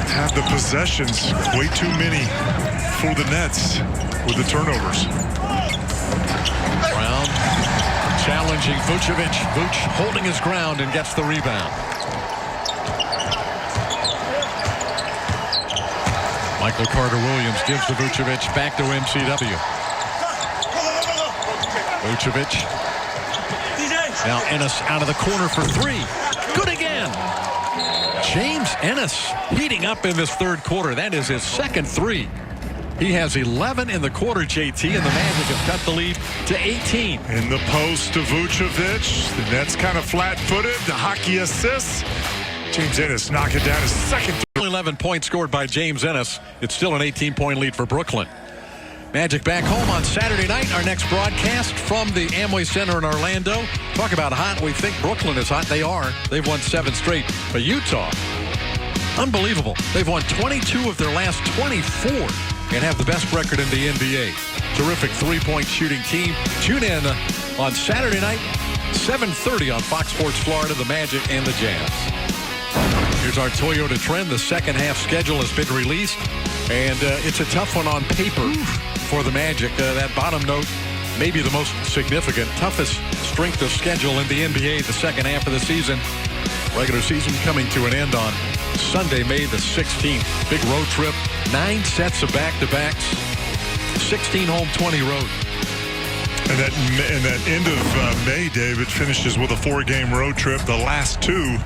have the possessions. Way too many for the Nets with the turnovers. Brown challenging Vucevic. Vuce holding his ground and gets the rebound. Michael Carter-Williams gives to Vucevic. Back to MCW. Vucevic. Now Ennis out of the corner for three. Good again. James Ennis heating up in this third quarter. That is his second three. He has 11 in the quarter, JT, and the Magic have cut the lead to 18. In the post to Vucevic. The Nets kind of flat-footed. The hockey assists. James Ennis knocking down his second. 11 points scored by James Ennis. It's still an 18-point lead for Brooklyn. Magic back home on Saturday night. Our next broadcast from the Amway Center in Orlando. Talk about hot. We think Brooklyn is hot. They are. They've won 7 straight. But Utah, unbelievable. They've won 22 of their last 24 and have the best record in the NBA. Terrific three-point shooting team. Tune in on Saturday night, 7:30 on Fox Sports Florida, the Magic and the Jazz. Here's our Toyota Trend. The second half schedule has been released, and it's a tough one on paper for the Magic. That bottom note may be the most significant. Toughest strength of schedule in the NBA the second half of the season. Regular season coming to an end on Sunday, May the 16th. Big road trip. 9 sets of back-to-backs. 16 home, 20 road. And that end of May, David, finishes with a 4-game road trip. The last 2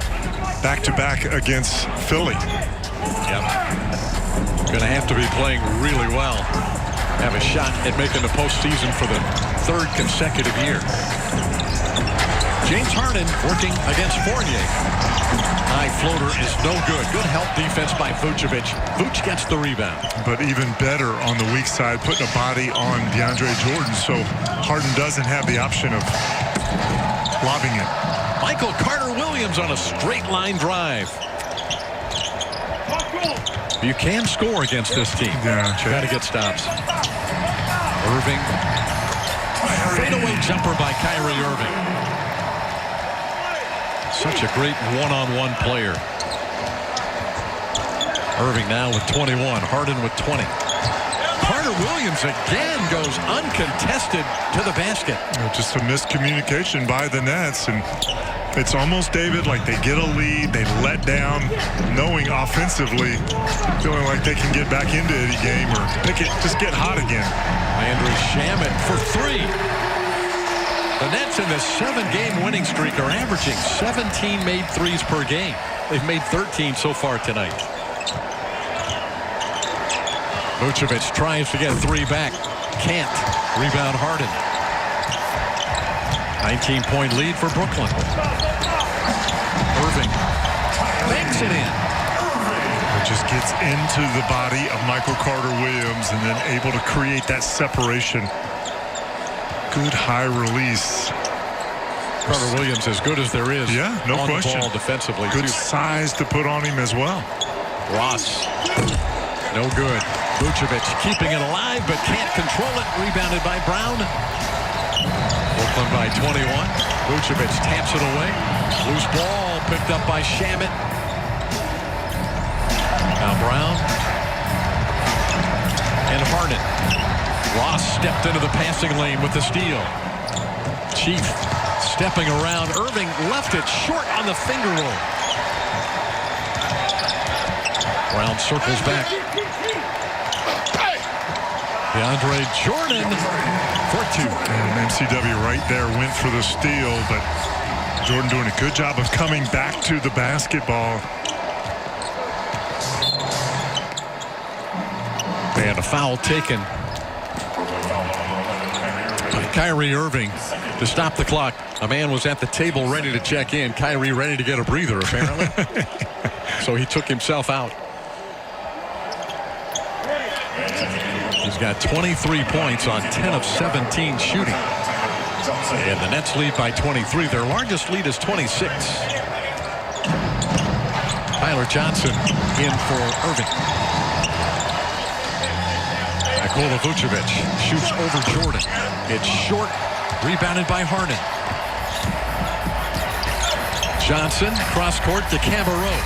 back-to-back against Philly. Yep. Going to have to be playing really well. Have a shot at making the postseason for the 3rd consecutive year. James Harden working against Fournier. High floater is no good. Good help defense by Vucevic. Vuce gets the rebound. But even better on the weak side, putting a body on DeAndre Jordan, so Harden doesn't have the option of lobbing it. Michael Carter-Williams on a straight line drive. You can score against this team. Yeah, got to get stops. Irving. Fadeaway jumper by Kyrie Irving. Such a great one-on-one player. Irving now with 21. Harden with 20. Carter-Williams again goes uncontested to the basket. Just a miscommunication by the Nets, and it's almost, David, like they get a lead, they let down, knowing offensively, feeling like they can get back into the game or just get hot again. Landry Shamet for 3. The Nets in this 7-game winning streak are averaging 17 made threes per game. They've made 13 so far tonight. Vucevic tries to get 3 back. Can't. Rebound Harden. 19-point lead for Brooklyn. Irving banks it in. It just gets into the body of Michael Carter-Williams and then able to create that separation. Good high release. Carter-Williams as good as there is. Yeah, no on question. The ball defensively. Good size to put on him as well. Ross. No good. Vucevic keeping it alive but can't control it. Rebounded by Brown. Brooklyn by 21. Vucevic taps it away. Loose ball picked up by Shamet. Now Brown. And Harden. Ross stepped into the passing lane with the steal. Chief stepping around. Irving left it short on the finger roll. Brown circles back. DeAndre Jordan for 2. And MCW right there went for the steal, but Jordan doing a good job of coming back to the basketball. And a foul taken by Kyrie Irving to stop the clock. A man was at the table ready to check in. Kyrie ready to get a breather, apparently. So he took himself out. He's got 23 points on 10 of 17 shooting. And the Nets lead by 23. Their largest lead is 26. Tyler Johnson in for Irving. Nikola Vucevic shoots over Jordan. It's short, rebounded by Harden. Johnson cross court to Cabarrot.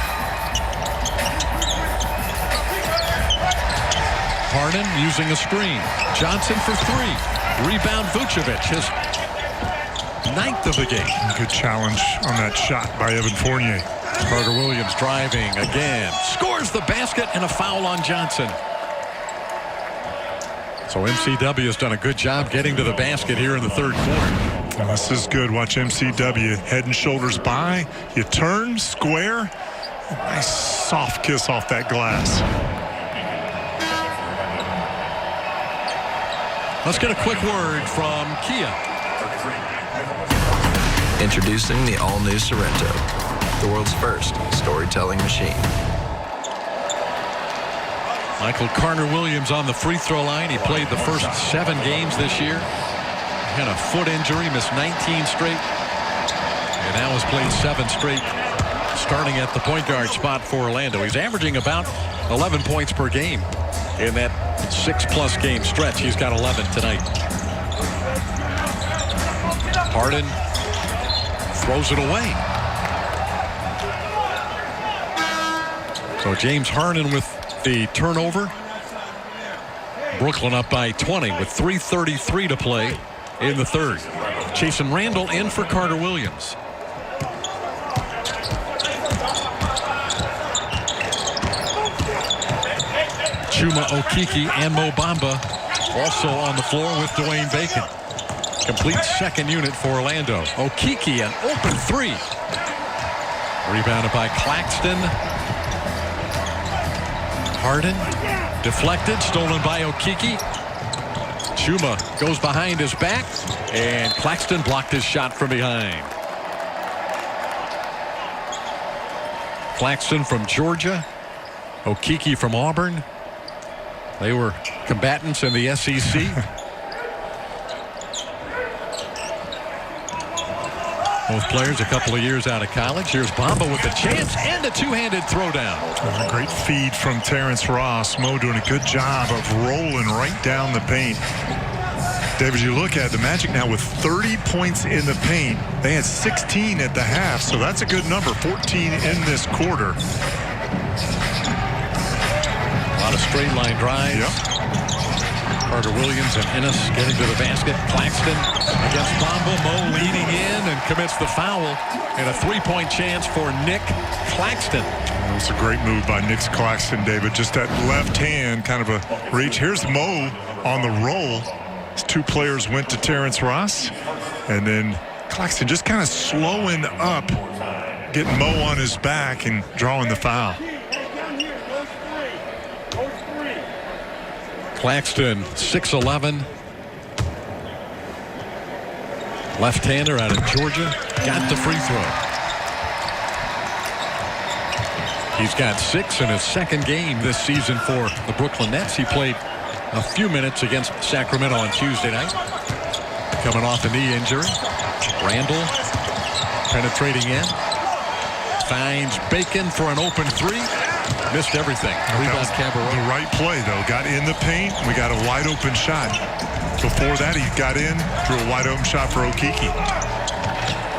Harden using a screen. Johnson for 3. Rebound Vucevic, his 9th of the game. Good challenge on that shot by Evan Fournier. Carter Williams driving again. Scores the basket and a foul on Johnson. So MCW has done a good job getting to the basket here in the third quarter. Well, this is good. Watch MCW head and shoulders by. You turn square. Nice soft kiss off that glass. Let's get a quick word from Kia. Introducing the all-new Sorrento, the world's first storytelling machine. Michael Carter-Williams on the free throw line. He played the first 7 games this year. Had a foot injury, missed 19 straight. And now has played 7 straight, starting at the point guard spot for Orlando. He's averaging about 11 points per game in that 6+ game stretch. He's got 11 tonight. Harden throws it away. So James Harden with the turnover. Brooklyn up by 20 with 3:33 to play in the third. Jason Randall in for Carter Williams. Chuma Okeke and Mo Bamba also on the floor with Dwayne Bacon. Complete second unit for Orlando. Okeke an open 3. Rebounded by Claxton. Harden deflected, stolen by Okeke. Chuma goes behind his back, and Claxton blocked his shot from behind. Claxton from Georgia, Okeke from Auburn. They were combatants in the SEC. Both players a couple of years out of college. Here's Bamba with a chance and a two-handed throwdown. A great feed from Terrence Ross. Mo doing a good job of rolling right down the paint. David, you look at the Magic now with 30 points in the paint. They had 16 at the half, so that's a good number. 14 in this quarter. A lot of straight line drives. Yep. Carter Williams and Ennis getting to the basket. Claxton against Bamba. Mo leaning in and commits the foul. And a 3-point chance for Nick Claxton. It was a great move by Nick Claxton, David. Just that left hand kind of a reach. Here's Mo on the roll. His 2 players went to Terrence Ross. And then Claxton just kind of slowing up, getting Mo on his back and drawing the foul. Claxton, 6'11". Left-hander out of Georgia. Got the free throw. He's got 6 in his second game this season for the Brooklyn Nets. He played a few minutes against Sacramento on Tuesday night. Coming off a knee injury. Randall penetrating in. Finds Bacon for an open 3. Missed everything. Rebound Cabarrot. The right play, though. Got in the paint. We got a wide open shot. Before that, he got in, drew a wide open shot for Okeke.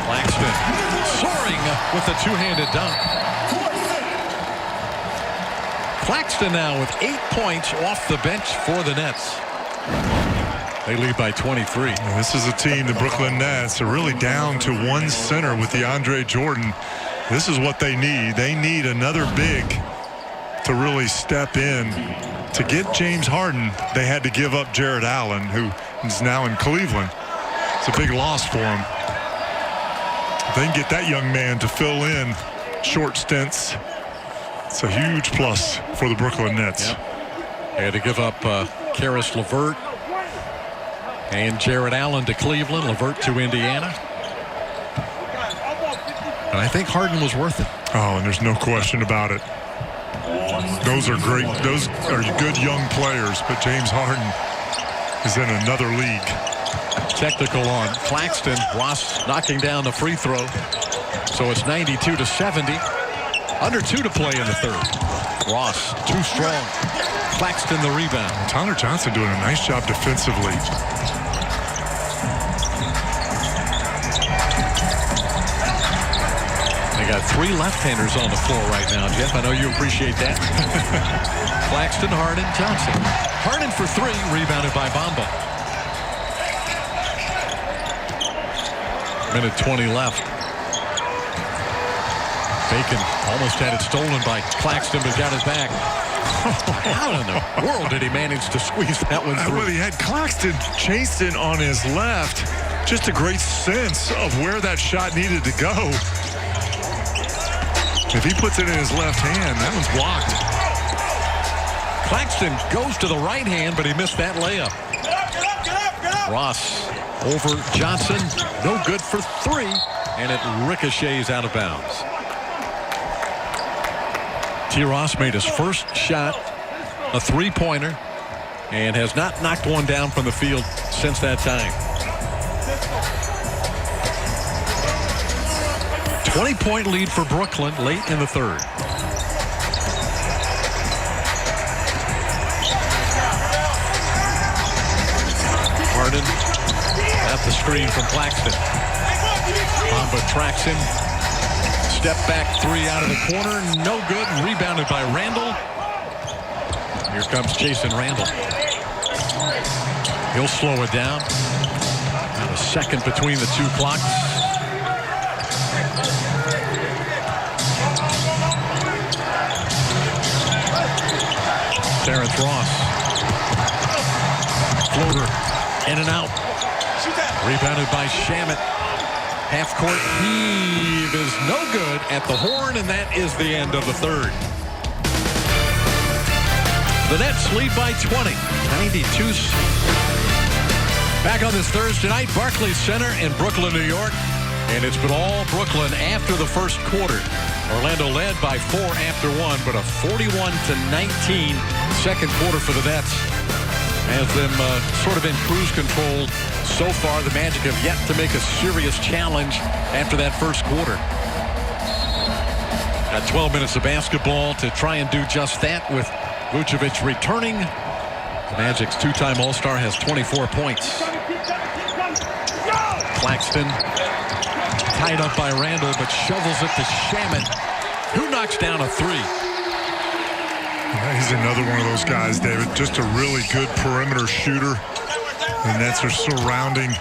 Claxton soaring with a two-handed dunk. Claxton now with 8 points off the bench for the Nets. They lead by 23. And this is a team, the Brooklyn Nets, are really down to one center with DeAndre Jordan. This is what they need. They need another big to really step in To get James Harden, they had to give up Jared Allen, who is now in Cleveland. It's a big loss for them. If they can get that young man to fill in short stints, it's a huge plus for the Brooklyn Nets. Yep. They had to give up Karis LeVert and Jared Allen to Cleveland, LeVert to Indiana. And I think Harden was worth it. Oh, and there's no question about it. Those are great. Those are good young players, but James Harden is in another league. Technical on Claxton. Ross knocking down the free throw. So it's 92-70. Under 2 to play in the third. Ross too strong. Claxton the rebound. Tyler Johnson doing a nice job defensively. They got 3 left-handers on the floor right now, Jeff. I know you appreciate that. Claxton, Harden, Johnson. Harden for 3, rebounded by Bamba. Minute 20 left. Bacon almost had it stolen by Claxton, but got it back. How in the world did he manage to squeeze that one through? Well, he had Claxton chasing on his left. Just a great sense of where that shot needed to go. If he puts it in his left hand, that one's blocked. Claxton goes to the right hand, but he missed that layup. Ross over Johnson. No good for 3, and it ricochets out of bounds. T. Ross made his first shot, a 3-pointer, and has not knocked one down from the field since that time. 20-point lead for Brooklyn late in the third. Harden at the screen from Claxton. Bamba tracks him. Step back 3 out of the corner. No good. Rebounded by Randall. Here comes Jason Randall. He'll slow it down. About a second between the 2 clocks. Terrence Ross. Floater. In and out. Rebounded by Shamet. Half-court heave is no good at the horn, and that is the end of the third. The Nets lead by 20. 92. Back on this Thursday night, Barclays Center in Brooklyn, New York. And it's been all Brooklyn after the first quarter. Orlando led by 4 after 1, but a 41-19 second quarter for the Nets. Has them sort of in cruise control so far. The Magic have yet to make a serious challenge after that first quarter. Got 12 minutes of basketball to try and do just that with Vucevic returning. The Magic's 2-time All-Star has 24 points. Claxton tied up by Randall, but shovels it to Shamet, who knocks down a 3. He's another one of those guys, David. Just a really good perimeter shooter. The Nets are surrounding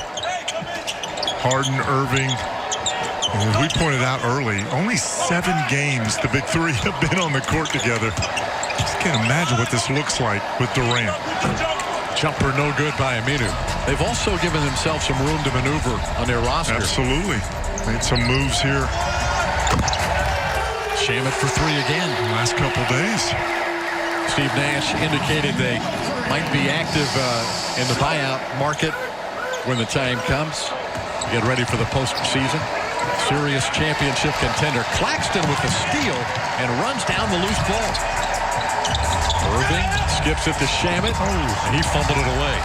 Harden, Irving. And as we pointed out early, only 7 games the big 3 have been on the court together. Just can't imagine what this looks like with Durant. Jumper no good by Aminu. They've also given themselves some room to maneuver on their roster. Absolutely. Made some moves here. Shamet for 3 again. The last couple days. Steve Nash indicated they might be active in the buyout market when the time comes. Get ready for the postseason. Serious championship contender. Claxton with the steal and runs down the loose ball. Irving skips it to Shamet. And he fumbled it away.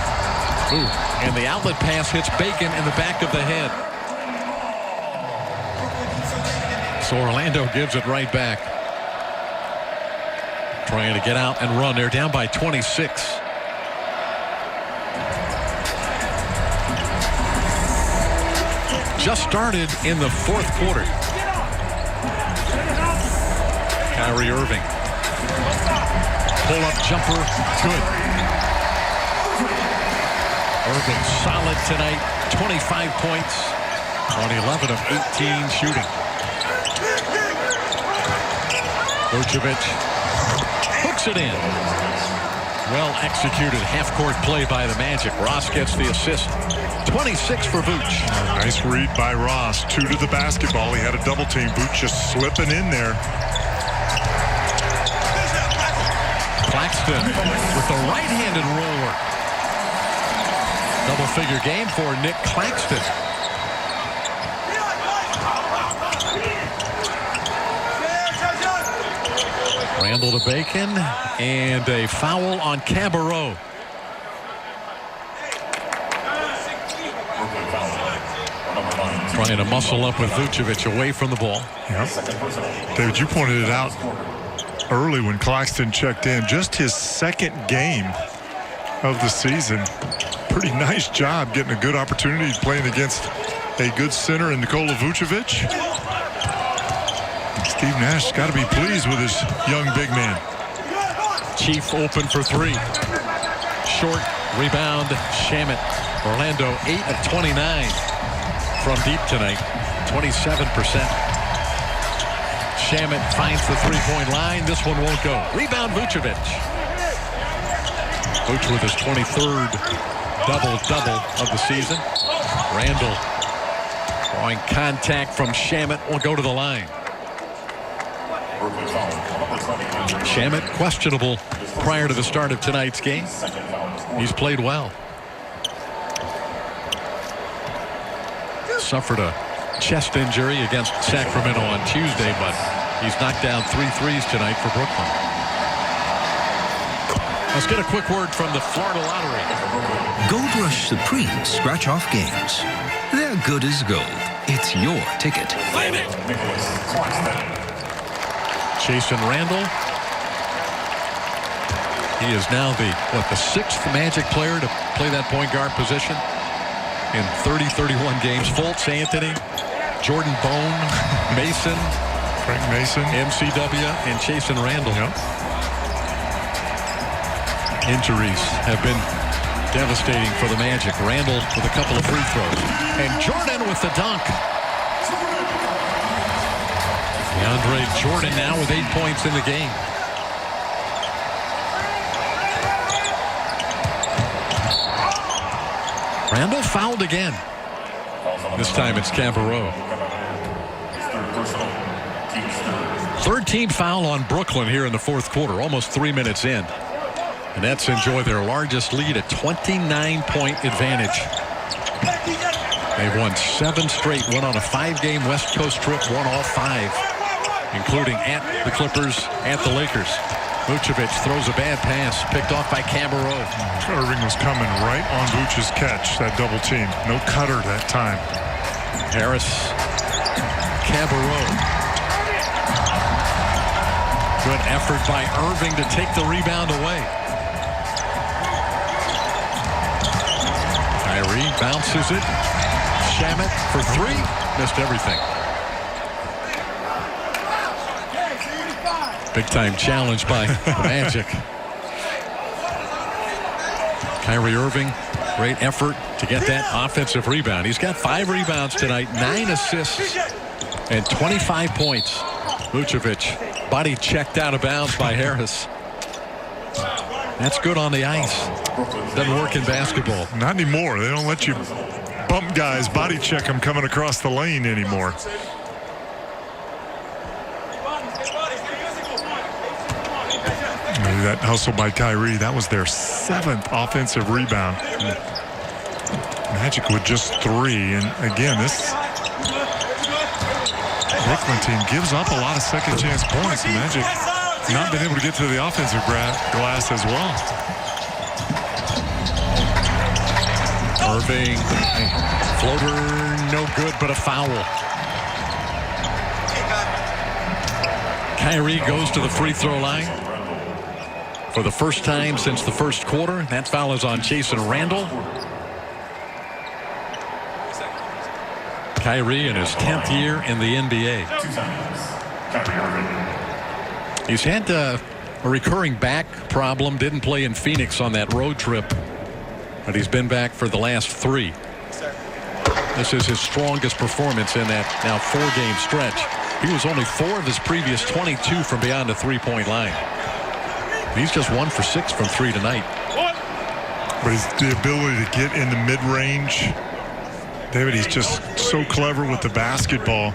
And the outlet pass hits Bacon in the back of the head. So Orlando gives it right back. Trying to get out and run. They're down by 26. Just started in the fourth quarter. Kyrie Irving. Pull-up jumper. Good. Irving solid tonight. 25 points on 11 of 18 shooting. Vucevic hooks it in. Well executed half-court play by the Magic. Ross gets the assist. 26 for Vooch. Nice read by Ross. 2 to the basketball. He had a double team. Vooch just slipping in there. Claxton with the right-handed roller. Double-figure game for Nick Claxton. Randall to Bacon, and a foul on Cabarrot. Trying to muscle up with Vucevic away from the ball. Yep. David, you pointed it out early when Claxton checked in. Just his second game of the season. Pretty nice job getting a good opportunity playing against a good center in Nikola Vucevic. Steve Nash got to be pleased with his young big man. Chief open for 3. Short rebound. Shamet. Orlando 8 of 29 from deep tonight. 27%. Shamet finds the three-point line. This one won't go. Rebound Vucevic. Vooch with his 23rd double-double of the season. Randall drawing contact from Shamet. Will go to the line. Shamet questionable prior to the start of tonight's game. He's played well. Suffered a chest injury against Sacramento on Tuesday, but he's knocked down 3 threes tonight for Brooklyn. Let's get a quick word from the Florida Lottery. Gold Rush Supreme scratch-off games. They're good as gold. It's your ticket. Claim it. Jason Randall. He is now the 6th Magic player to play that point guard position in 30-31 games. Fultz, Anthony, Jordan Bone, Mason, Frank Mason, MCW, and Jason Randall. Yep. Injuries have been devastating for the Magic. Randall with a couple of free throws. And Jordan with the dunk. DeAndre Jordan now with 8 points in the game. Randall fouled again. This time it's Cabarrot. 3rd team foul on Brooklyn here in the 4th quarter, almost 3 minutes in. The Nets enjoy their largest lead, a 29-point advantage. They've won 7 straight, went on a 5-game West Coast trip, won all 5. Including at the Clippers, at the Lakers. Vucevic throws a bad pass, picked off by Cabarrot. Irving was coming right on Vooch's catch, that double team. No cutter that time. Harris, Cabarrot. Good effort by Irving to take the rebound away. Kyrie bounces it. Shamet for 3. Missed everything. Big-time challenge by the Magic. Kyrie Irving, great effort to get that offensive rebound. He's got 5 rebounds tonight, 9 assists, and 25 points. Vucevic, body checked out of bounds by Harris. That's good on the ice. Doesn't work in basketball. Not anymore. They don't let you bump guys, body check them coming across the lane anymore. That hustle by Kyrie, that was their 7th offensive rebound. Magic with just 3. And again, this Brooklyn team gives up a lot of second chance points. Magic not been able to get to the offensive glass as well. Irving, floater, no good, but a foul. Kyrie goes to the free throw line. For the first time since the 1st quarter, that foul is on Jason Randall. Kyrie in his 10th year in the NBA. He's had a recurring back problem. Didn't play in Phoenix on that road trip, but he's been back for the last 3. This is his strongest performance in that now 4-game stretch. He was only 4 of his previous 22 from beyond the 3-point line. He's just 1 for 6 from 3 tonight. But the ability to get in the mid-range, David, he's just so clever with the basketball.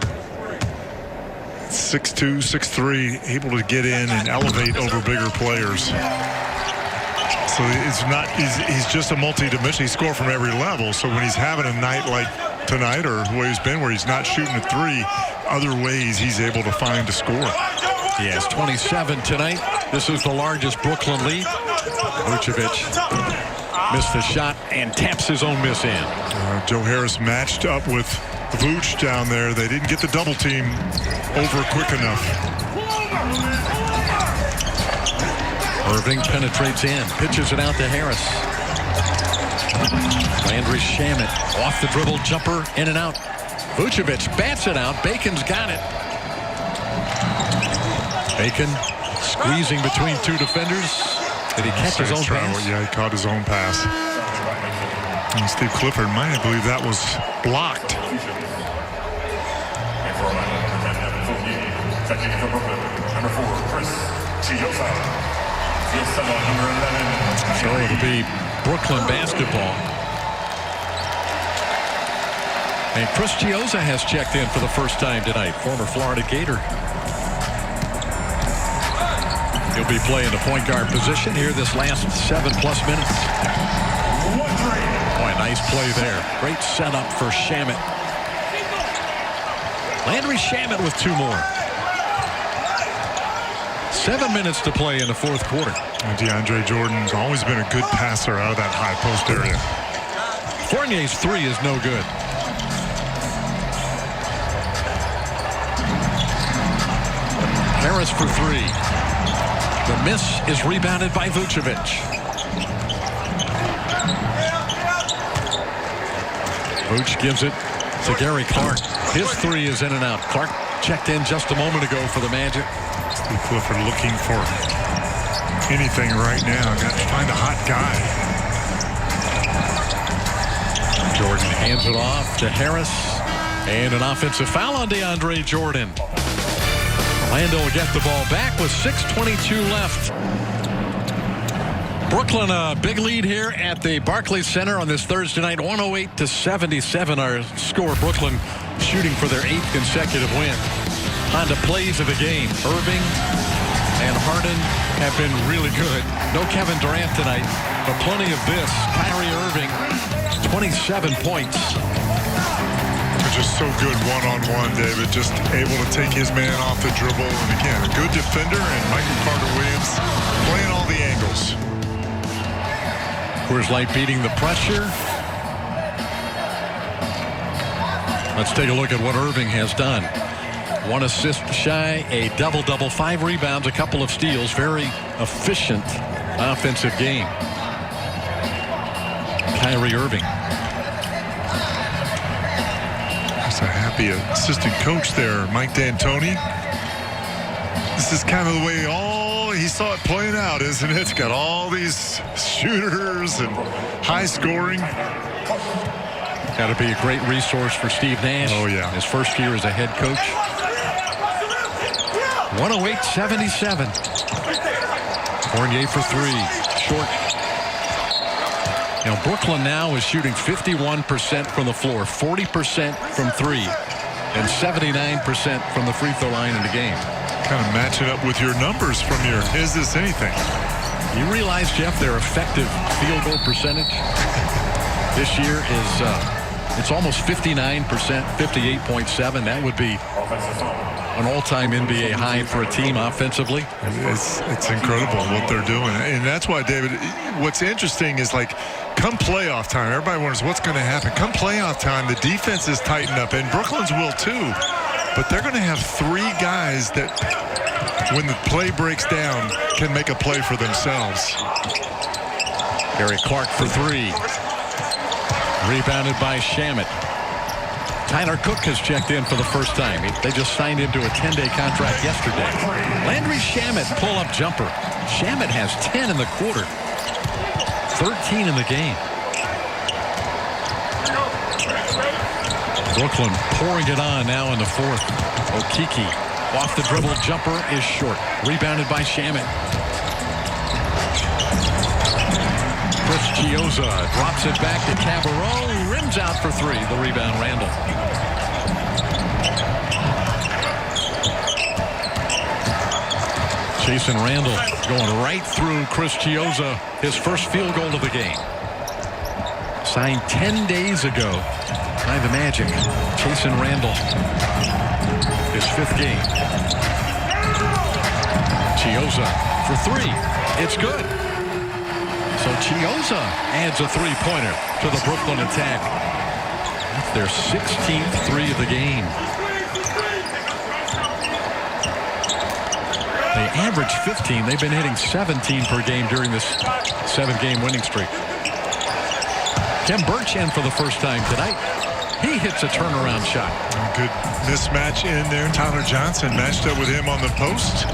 6'2", 6'3", able to get in and elevate over bigger players. So it's not, he's just a multi-dimensional. He scores from every level. So when he's having a night like tonight, or the way he's been, where he's not shooting a three, other ways he's able to find to score. He has 27 tonight. This is the largest Brooklyn lead. Vucevic missed the shot and taps his own miss in. Joe Harris matched up with Vooch down there. They didn't get the double team over quick enough. Irving penetrates in, pitches it out to Harris. Landry Shamet off the dribble, jumper, in and out. Vucevic bats it out. Bacon's got it. Bacon squeezing between two defenders. Did he catch his own pass? Yeah, he caught his own pass. And Steve Clifford might believe that was blocked. So it'll be Brooklyn basketball. And Chris Chiozza has checked in for the first time tonight, former Florida Gator. He'll be playing the point guard position here this last 7+ minutes. Boy, nice play there. Great setup for Shamet. Landry Shamet with 2 more. 7 minutes to play in the fourth quarter. And DeAndre Jordan's always been a good passer out of that high post area. Fournier's 3 is no good. Harris for 3. The miss is rebounded by Vucevic. Vooch gives it to Gary Clark. His 3 is in and out. Clark checked in just a moment ago for the Magic. Steve Clifford looking for anything right now. Got to find a hot guy. Jordan hands it off to Harris. And an offensive foul on DeAndre Jordan. Orlando will get the ball back with 6:22 left. Brooklyn, a big lead here at the Barclays Center on this Thursday night. 108-77 our score. Brooklyn shooting for their 8th consecutive win. On to plays of the game. Irving and Harden have been really good. No Kevin Durant tonight, but plenty of this. Kyrie Irving, 27 points. Just so good one-on-one, David. Just able to take his man off the dribble. And again, a good defender, and Michael Carter-Williams playing all the angles. Coors Light beating the pressure. Let's take a look at what Irving has done. 1 assist shy, a double-double, 5 rebounds, a couple of steals. Very efficient offensive game. Kyrie Irving. A happy assistant coach there, Mike D'Antoni. This is kind of the way he saw it playing out, isn't it? It's got all these shooters and high scoring. Got to be a great resource for Steve Nash. Oh, yeah. His first year as a head coach. 108-77. Fournier for 3. Short. You know, Brooklyn now is shooting 51% from the floor, 40% from 3, and 79% from the free throw line in the game. Kind of matching up with your numbers from your Is This Anything? You realize, Jeff, their effective field goal percentage this year is it's almost 59%, 58.7. That would be an all-time NBA high for a team offensively. It's incredible what they're doing. And that's why, David, what's interesting is, like, come playoff time, everybody wonders what's going to happen. Come playoff time, the defense is tightened up, and Brooklyn's will too. But they're going to have 3 guys that, when the play breaks down, can make a play for themselves. Gary Clark for 3. Rebounded by Shamet. Tyler Cook has checked in for the first time. They just signed into a 10-day contract yesterday. Landry Shamet, pull-up jumper. Shamet has 10 in the quarter. 13 in the game. Brooklyn pouring it on now in the fourth. Okeke off the dribble, jumper is short. Rebounded by Shamet. Chris Chiozza drops it back to Cabarrot. Rims out for three. The rebound, Randall. Jason Randall going right through Chris Chiozza. His first field goal of the game. Signed 10 days ago by the Magic. Jason Randall. His fifth game. Chiozza for three. It's good. So Chiozza adds a three-pointer to the Brooklyn attack. That's their 16th three of the game. They average 15. They've been hitting 17 per game during this 7-game winning streak. Kem Birch in for the first time tonight. He hits a turnaround shot. Good mismatch in there. Tyler Johnson matched up with him on the post.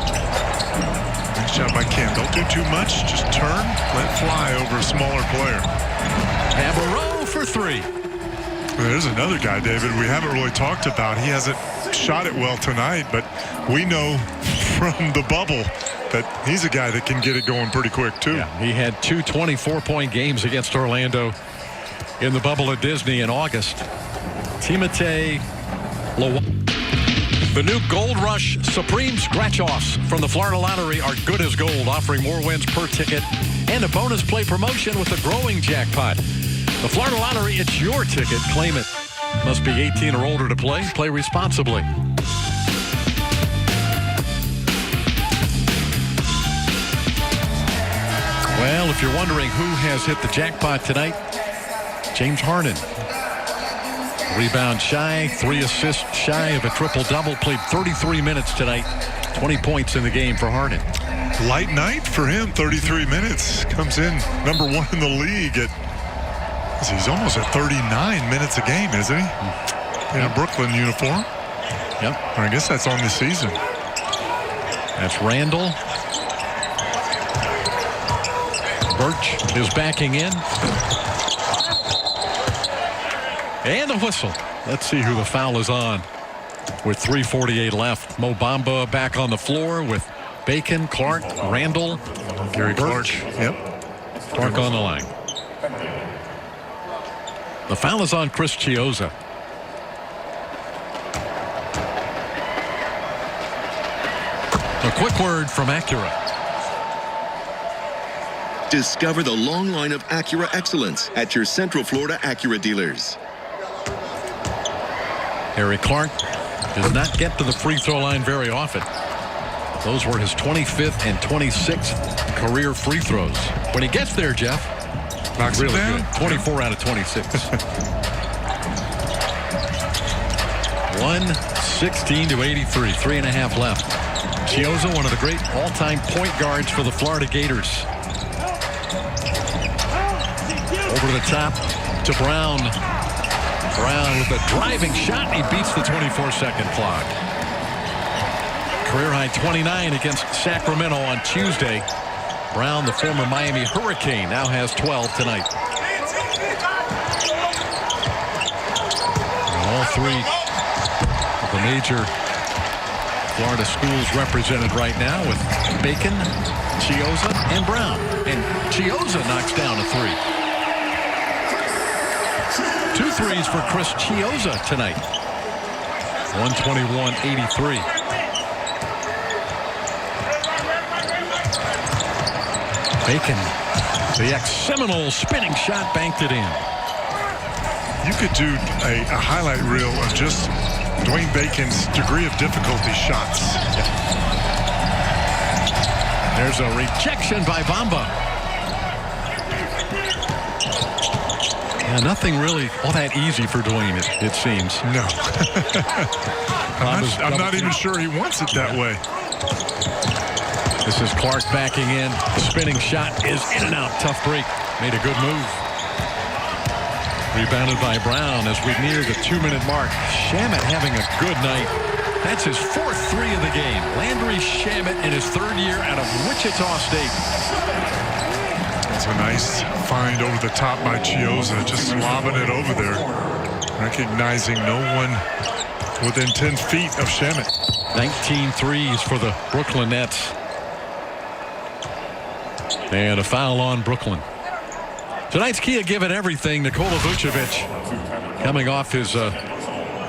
Nice job by Kem. Don't do too much. Just turn, let fly over a smaller player. Cabarrot for three. There's another guy, David, we haven't really talked about. He hasn't shot it well tonight, but we know from the bubble that he's a guy that can get it going pretty quick, too. Yeah, he had two 24-point games against Orlando in the bubble at Disney in August. Timothé Luwawu. The new Gold Rush Supreme Scratch-Offs from the Florida Lottery are good as gold, offering more wins per ticket and a bonus play promotion with a growing jackpot. The Florida Lottery, it's your ticket. Claim it. Must be 18 or older to play. Play responsibly. Well, if you're wondering who has hit the jackpot tonight, James Harden. Rebound shy, 3 assists shy of a triple-double. Played 33 minutes tonight. 20 points in the game for Harden. Light night for him, 33 minutes. Comes in number 1 in the league at, he's almost at 39 minutes a game, isn't he? In a Brooklyn uniform. Yep. I guess that's on the season. That's Randall. Birch is backing in. And a whistle. Let's see who the foul is on with 3:48 left. Mo Bamba back on the floor with Bacon, Clark, Randall, Gary Clark. Yep. Clark on the line. The foul is on Chris Chiozza. A quick word from Acura. Discover the long line of Acura excellence at your Central Florida Acura dealers. Harry Clark does not get to the free throw line very often. Those were his 25th and 26th career free throws. When he gets there, Jeff, Knocks really it down. good. 24 out of 26. 116-83, 3.5 left. Chiozza, one of the great all-time point guards for the Florida Gators. Over the top to Brown. Brown with a driving shot. He beats the 24-second clock. Career high 29 against Sacramento on Tuesday. Brown, the former Miami Hurricane, now has 12 tonight. All three of the major Florida schools represented right now with Bacon, Chiozza, and Brown. And Chiozza knocks down a three. 2 threes for Chris Chiozza tonight. 121-83. Bacon, the ex-Seminole spinning shot, banked it in. You could do a highlight reel of just Dwayne Bacon's degree of difficulty shots. There's a rejection by Bamba. Yeah, nothing really all that easy for Dwayne, it seems. No. I'm not even sure he wants it that way. This is Clark backing in. The spinning shot is in and out. Tough break. Made a good move. Rebounded by Brown as we near the 2-minute mark. Shamet having a good night. That's his 4th three of the game. Landry Shamet in his 3rd year out of Wichita State. It's a nice find over the top by Chiozza, just lobbing it over there, recognizing no one within 10 feet of Shamet. 19 threes for the Brooklyn Nets. And a foul on Brooklyn. Tonight's Kia Give It Everything. Nikola Vucevic coming off his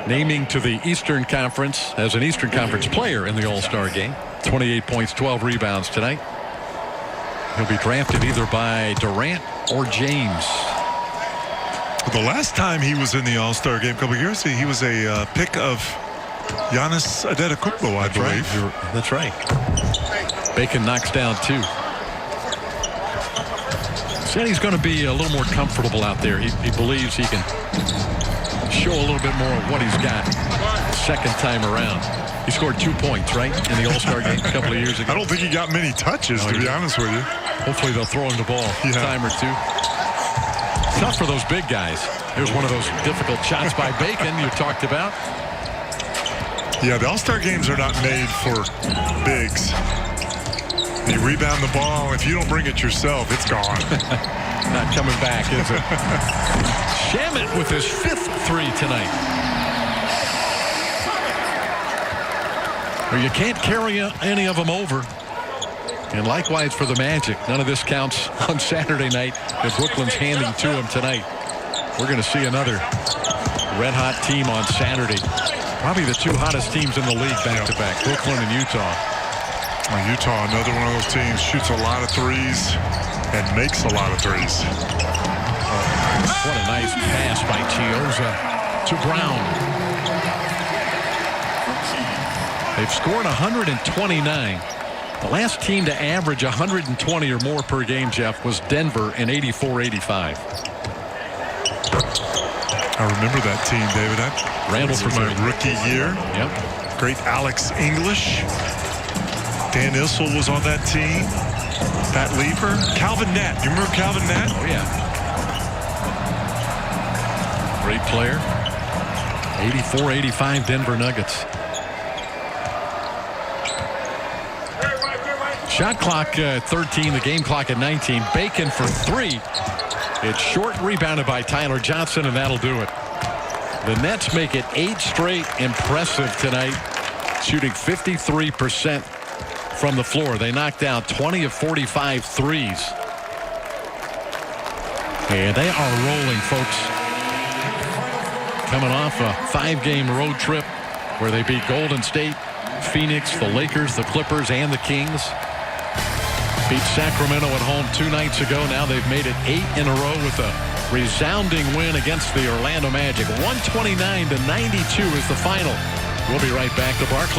naming to the Eastern Conference as an Eastern Conference player in the All-Star game. 28 points, 12 rebounds tonight. He'll be drafted either by Durant or James. The last time he was in the All-Star game a couple of years ago, he was a pick of Giannis Antetokounmpo, I believe. That's right. Bacon knocks down 2. Said he's going to be a little more comfortable out there. He believes he can show a little bit more of what he's got second time around. He scored 2 points, right, in the All-Star game a couple of years ago. I don't think he got many touches, to be honest with you. Hopefully they'll throw him the ball a time or 2. Tough for those big guys. Here's one of those difficult shots by Bacon you talked about. Yeah, the All-Star games are not made for bigs. You rebound the ball. If you don't bring it yourself, it's gone. Not coming back, is it? Shamet with his 5th 3 tonight. Well, you can't carry any of them over. And likewise for the Magic. None of this counts on Saturday night if Brooklyn's handing to them tonight. We're going to see another red-hot team on Saturday. Probably the 2 hottest teams in the league back-to-back, Brooklyn and Utah. Utah, another one of those teams, shoots a lot of threes and makes a lot of threes. What a nice pass by Chiozza to Brown. They've scored 129. The last team to average 120 or more per game, Jeff, was Denver in 84-85. I remember that team, David. Randall for my rookie year. Yep. Great Alex English. Dan Issel was on that team. Pat Lever. Calvin Nett. You remember Calvin Nett? Oh, yeah. Great player. 84-85 Denver Nuggets. Shot clock 13, the game clock at 19. Bacon for 3. It's short, rebounded by Tyler Johnson, and that'll do it. The Nets make it 8 straight impressive tonight, shooting 53% from the floor. They knocked down 20 of 45 threes. And they are rolling, folks. Coming off a 5-game road trip where they beat Golden State, Phoenix, the Lakers, the Clippers, and the Kings. Beat Sacramento at home 2 nights ago. Now they've made it 8 in a row with a resounding win against the Orlando Magic. 129-92 is the final. We'll be right back to Barclays.